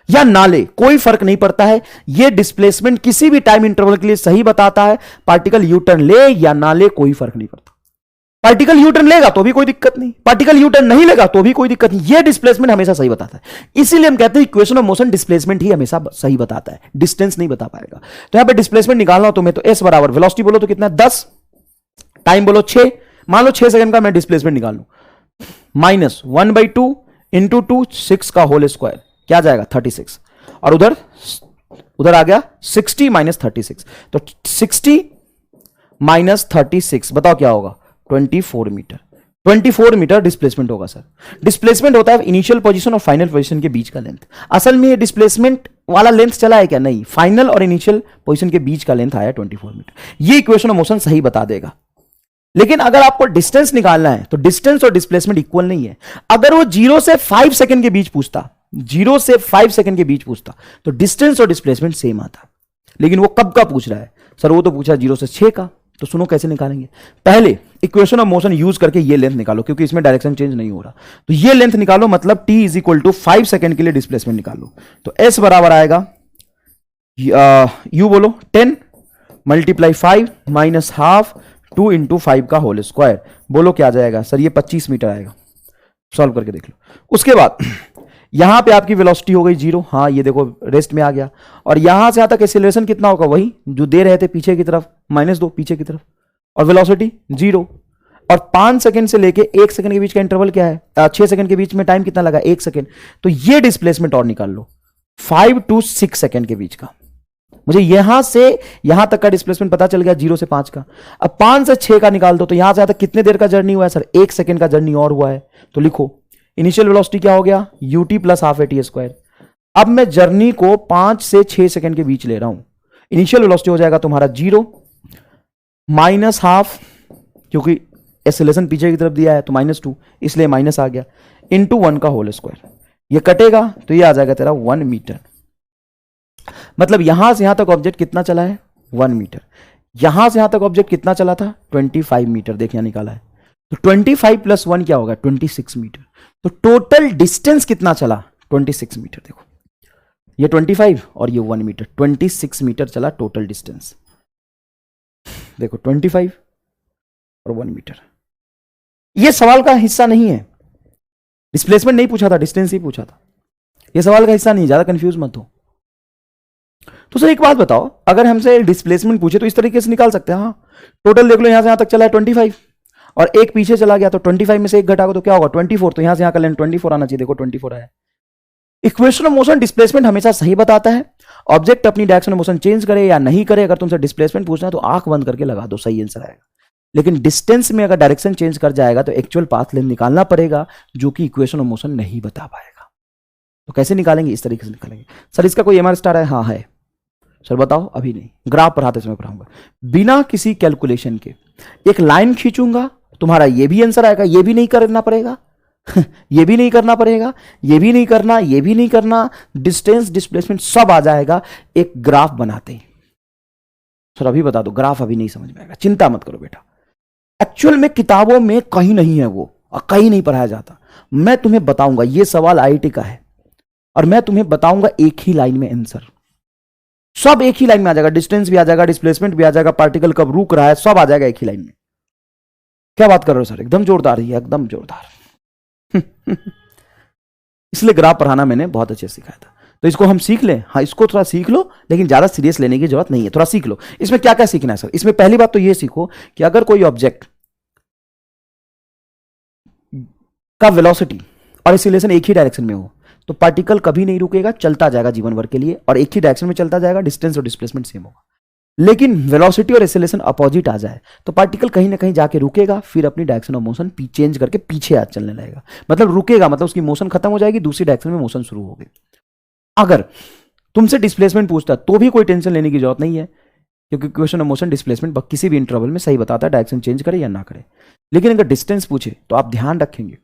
या ना ले कोई फर्क नहीं पड़ता है। यह डिस्प्लेसमेंट किसी भी टाइम इंटरवल के लिए सही बताता है। पार्टिकल यू टर्न ले या ना ले कोई फर्क नहीं पड़ता। पार्टिकल यू टर्न लेगा तो भी कोई दिक्कत नहीं, पार्टिकल यू टर्न नहीं लेगा तो भी कोई दिक्कत नहीं। यह डिस्प्लेसमेंट हमेशा सही बताता है। इसीलिए हम कहते हैं इक्वेशन ऑफ मोशन डिस्प्लेसमेंट ही हमेशा सही बताता है, डिस्टेंस नहीं बता पाएगा। तो यहां पे डिस्प्लेसमेंट निकालना हो तुम्हें, तो एस बराबर वेलोसिटी बोलो तो कितना 10, टाइम बोलो 6, मान लो 6 सेकंड का मैं डिस्प्लेसमेंट निकाल लूं, -1/2 इंटू 2 6 का होल स्क्वायर क्या जाएगा 36, और उधर आ गया 60 - 36, तो 60 - 36 बताओ क्या होगा? 24 मीटर। 24 मीटर डिस्प्लेसमेंट होगा सर। डिस्प्लेसमेंट होता है इनिशियल पोजीशन और फाइनल पोजीशन के बीच का लेंथ। असल में ये डिस्प्लेसमेंट वाला लेंथ चला है क्या? नहीं, फाइनल और इनिशियल पोजीशन के बीच का लेंथ आया 24 मीटर। ये इक्वेशन ऑफ मोशन सही बता देगा। लेकिन अगर आपको डिस्टेंस निकालना है तो डिस्टेंस और डिस्प्लेसमेंट इक्वल नहीं है। अगर वो 0 से 5 सेकंड के बीच पूछता, 0 से 5 सेकंड के बीच पूछता तो डिस्टेंस और डिस्प्लेसमेंट सेम आता। लेकिन वो कब का पूछ रहा है सर? वो तो पूछा 0 से 6 का। तो सुनो कैसे निकालेंगे। पहले इक्वेशन ऑफ मोशन यूज करके ये लेंथ निकालो, क्योंकि इसमें डायरेक्शन चेंज नहीं हो रहा। तो ये लेंथ निकालो, मतलब t is equal to 5 second के लिए डिस्प्लेसमेंट निकालो। तो s बराबर आएगा u बोलो 10 × 5 माइनस हाफ 2 इंटू 5 का होल स्क्वायर, बोलो क्या आ जाएगा सर? ये 25 मीटर आएगा। सॉल्व करके देख लो। उसके बाद यहां पे आपकी वेलोसिटी हो गई 0, हाँ ये देखो रेस्ट में आ गया। और यहां से यहां तक एक्सीलरेशन कितना होगा? वही जो दे रहे थे पीछे की तरफ, -2 पीछे की तरफ, और वेलोसिटी 0। और 5 सेकंड से लेके 1 सेकंड के बीच का इंटरवल क्या है? 6 सेकंड के बीच में टाइम कितना लगा? 1 सेकंड। तो ये डिस्प्लेसमेंट और निकाल लो 5 to 6 सेकंड के बीच का। मुझे यहां से यहां तक का डिस्प्लेसमेंट पता चल गया 0 से 5 का। अब 5 से 6 का निकाल दो, तो यहां से यहां तक कितने देर का जर्नी हुआ है सर? 1 सेकंड का जर्नी और हुआ है। तो लिखो इनिशियल वेलोसिटी क्या हो गया? ut plus half a t square. अब मैं जर्नी को 5 से 6 सेकंड के बीच ले रहा हूं। इनिशियल वेलोसिटी हो जाएगा तुम्हारा 0 माइनस हाफ, क्योंकि एक्सीलरेशन पीछे की तरफ दिया है तो -2, इसलिए माइनस आ गया, इंटू 1 का होल स्क्वायर। ये कटेगा तो ये आ जाएगा तेरा 1 मीटर। मतलब यहां से यहां तक ऑब्जेक्ट कितना चला है? 1 मीटर। यहां से यहां तक ऑब्जेक्ट कितना चला था? 25 मीटर। देख यहां निकाला है तो 25 प्लस 1 क्या होगा? 26 मीटर। तो टोटल डिस्टेंस कितना चला? 26 मीटर। देखो ये 25 और ये 1 मीटर, 26 मीटर चला टोटल डिस्टेंस। देखो 25 और 1 मीटर। ये सवाल का हिस्सा नहीं है, डिस्प्लेसमेंट नहीं पूछा था, डिस्टेंस ही पूछा था। ये सवाल का हिस्सा नहीं, ज्यादा कंफ्यूज मत हो। तो सर एक बात बताओ, अगर हमसे डिस्प्लेसमेंट पूछे तो इस तरीके से निकाल सकते हैं। हाँ, टोटल देख लो, यहां से यहां तक चला है 25 और एक पीछे चला गया, तो 25 में से एक घटाओगे तो क्या होगा? 24। तो यहां से यहां का लेंथ 24 आना चाहिए। देखो 24 आया। इक्वेशन ऑफ मोशन डिस्प्लेसमेंट हमेशा सही बताता है। ऑब्जेक्ट अपनी डायरेक्शन ऑफ मोशन चेंज करे या नहीं करे, अगर तुमसे डिस्प्लेसमेंट पूछना है तो आंख बंद करके लगा दो, सही आंसर आएगा। लेकिन डिस्टेंस में अगर डायरेक्शन चेंज कर जाएगा तो एक्चुअल पाथ लेंथ निकालना पड़ेगा, जो कि इक्वेशन ऑफ मोशन नहीं बता पाएगा। तो कैसे निकालेंगे? इस तरीके से निकालेंगे। सर इसका कोई एमआर स्टार है? हाँ है। सर बताओ। अभी नहीं, ग्राफ पढ़ाते समय पढ़ाऊंगा। बिना किसी कैलकुलेशन के एक लाइन खींचूंगा, तुम्हारा ये भी आंसर आएगा, ये भी नहीं करना पड़ेगा ये भी नहीं करना पड़ेगा, ये भी नहीं करना, ये भी नहीं करना, डिस्टेंस डिस्प्लेसमेंट सब आ जाएगा एक ग्राफ बनाते ही। सर अभी बता दो, ग्राफ अभी नहीं समझ में आएगा, चिंता मत करो बेटा। एक्चुअल में किताबों में कहीं नहीं है वो, और कहीं नहीं पढ़ाया जाता। मैं तुम्हें बताऊंगा, ये सवाल आईआईटी का है और मैं तुम्हें बताऊंगा एक ही लाइन में आंसर। सब एक ही लाइन में आ जाएगा, डिस्टेंस भी आ जाएगा, डिस्प्लेसमेंट भी आ जाएगा, पार्टिकल कब रुक रहा है, सब आ जाएगा एक ही लाइन में। क्या बात कर रहे हो सर? एकदम जोरदार ही है, एकदम जोरदार इसलिए ग्राफ पढ़ाना मैंने बहुत अच्छे से सिखाया था। तो इसको हम सीख लें। हाँ, इसको थोड़ा सीख लो, लेकिन ज्यादा सीरियस लेने की जरूरत नहीं है, थोड़ा सीख लो। इसमें क्या क्या सीखना है सर? इसमें पहली बात तो ये सीखो कि अगर कोई ऑब्जेक्ट का वेलोसिटी और एक्सीलरेशन एक ही डायरेक्शन में हो तो पार्टिकल कभी नहीं रुकेगा, चलता जाएगा जीवन भर के लिए, और एक ही डायरेक्शन में चलता जाएगा, डिस्टेंस और डिस्प्लेसमेंट सेम होगा। लेकिन वेलोसिटी और एक्सीलरेशन अपोजिट आ जाए तो पार्टिकल कहीं ना कहीं जाके रुकेगा, फिर अपनी डायरेक्शन ऑफ मोशन चेंज करके पीछे आ चलने लगेगा। मतलब रुकेगा मतलब उसकी मोशन खत्म हो जाएगी, दूसरी डायरेक्शन में मोशन शुरू होगी। अगर तुमसे डिस्प्लेसमेंट पूछता तो भी कोई टेंशन लेने की जरूरत नहीं है, क्योंकि इक्वेशन ऑफ मोशन डिस्प्लेसमेंट किसी भी इंटरवल में सही बताता है, डायरेक्शन चेंज करे या ना करे। लेकिन अगर डिस्टेंस पूछे तो आप ध्यान रखेंगे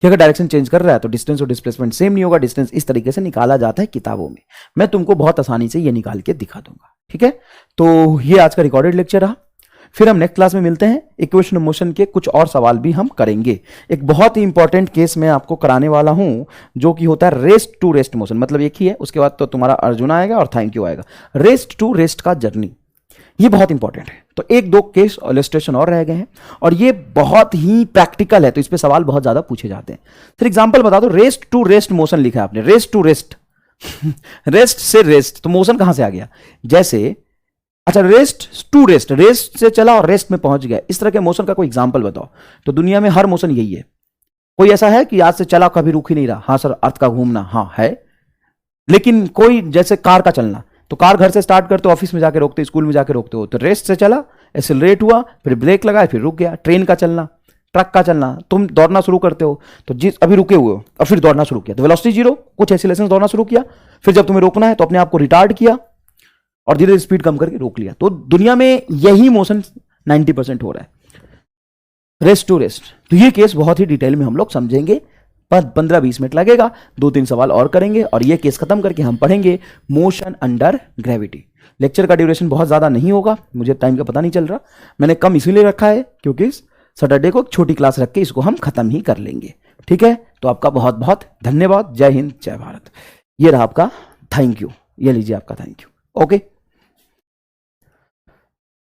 कि अगर डायरेक्शन चेंज कर रहा है तो डिस्टेंस और डिस्प्लेसमेंट सेम नहीं होगा। डिस्टेंस इस तरीके से निकाला जाता है किताबों में, मैं तुमको बहुत आसानी से ये निकाल के दिखा दूंगा। ठीक है, तो ये आज का रिकॉर्डेड लेक्चर रहा। फिर हम नेक्स्ट क्लास में मिलते हैं, इक्वेशन ऑफ मोशन के कुछ और सवाल भी हम करेंगे। एक बहुत ही इंपॉर्टेंट केस मैं आपको कराने वाला हूं, जो कि होता है रेस्ट टू रेस्ट मोशन। मतलब एक ही है, उसके बाद तो तुम्हारा अर्जुन आएगा और थैंक यू आएगा। रेस्ट टू रेस्ट का जर्नी, ये बहुत इंपॉर्टेंट है। तो एक दो केस इलस्ट्रेशन और रह गए हैं, और ये बहुत ही प्रैक्टिकल है, तो इस पे सवाल बहुत ज्यादा पूछे जाते हैं। फिर एग्जांपल बता दो, रेस्ट टू रेस्ट मोशन लिखा है आपने, रेस्ट टू रेस्ट रेस्ट से रेस्ट, तो मोशन कहां से आ गया? जैसे अच्छा, रेस्ट टू रेस्ट, रेस्ट से चला और रेस्ट में पहुंच गया, इस तरह के मोशन का कोई एग्जांपल बताओ। तो दुनिया में हर मोशन यही है। कोई ऐसा है कि आज से चला कभी रुक ही नहीं रहा? हाँ सर, अर्थ का घूमना, हाँ है। लेकिन कोई जैसे कार का चलना, तो कार घर से स्टार्ट करते हो, ऑफिस में जाके रोकते हो, स्कूल में जाके रोकते हो, तो रेस्ट से चला, एक्सेलरेट हुआ, फिर ब्रेक लगाया, फिर रुक गया। ट्रेन का चलना, ट्रक का चलना, तुम दौड़ना शुरू करते हो तो जिस अभी रुके हुए हो और फिर दौड़ना शुरू किया तो वेलोसिटी जीरो, कुछ एक्सीलरेशन दौड़ना शुरू किया, फिर जब तुम्हें रोकना है तो अपने आप को रिटार्ड किया और धीरे धीरे स्पीड कम करके रोक लिया। तो दुनिया में यही मोशन 90% हो रहा है, रेस्ट टू रेस्ट। तो ये केस बहुत ही डिटेल में हम लोग समझेंगे, 15-20 मिनट लगेगा, 2-3 सवाल और करेंगे और ये केस खत्म करके हम पढ़ेंगे मोशन अंडर ग्रेविटी। लेक्चर का ड्यूरेशन बहुत ज्यादा नहीं होगा, मुझे टाइम का पता नहीं चल रहा, मैंने कम इसीलिए रखा है क्योंकि सैटरडे को छोटी क्लास रख के इसको हम खत्म ही कर लेंगे। ठीक है, तो आपका बहुत बहुत धन्यवाद। जय हिंद, जय भारत। ये रहा आपका थैंक यू, ये लीजिए आपका थैंक यू। ओके।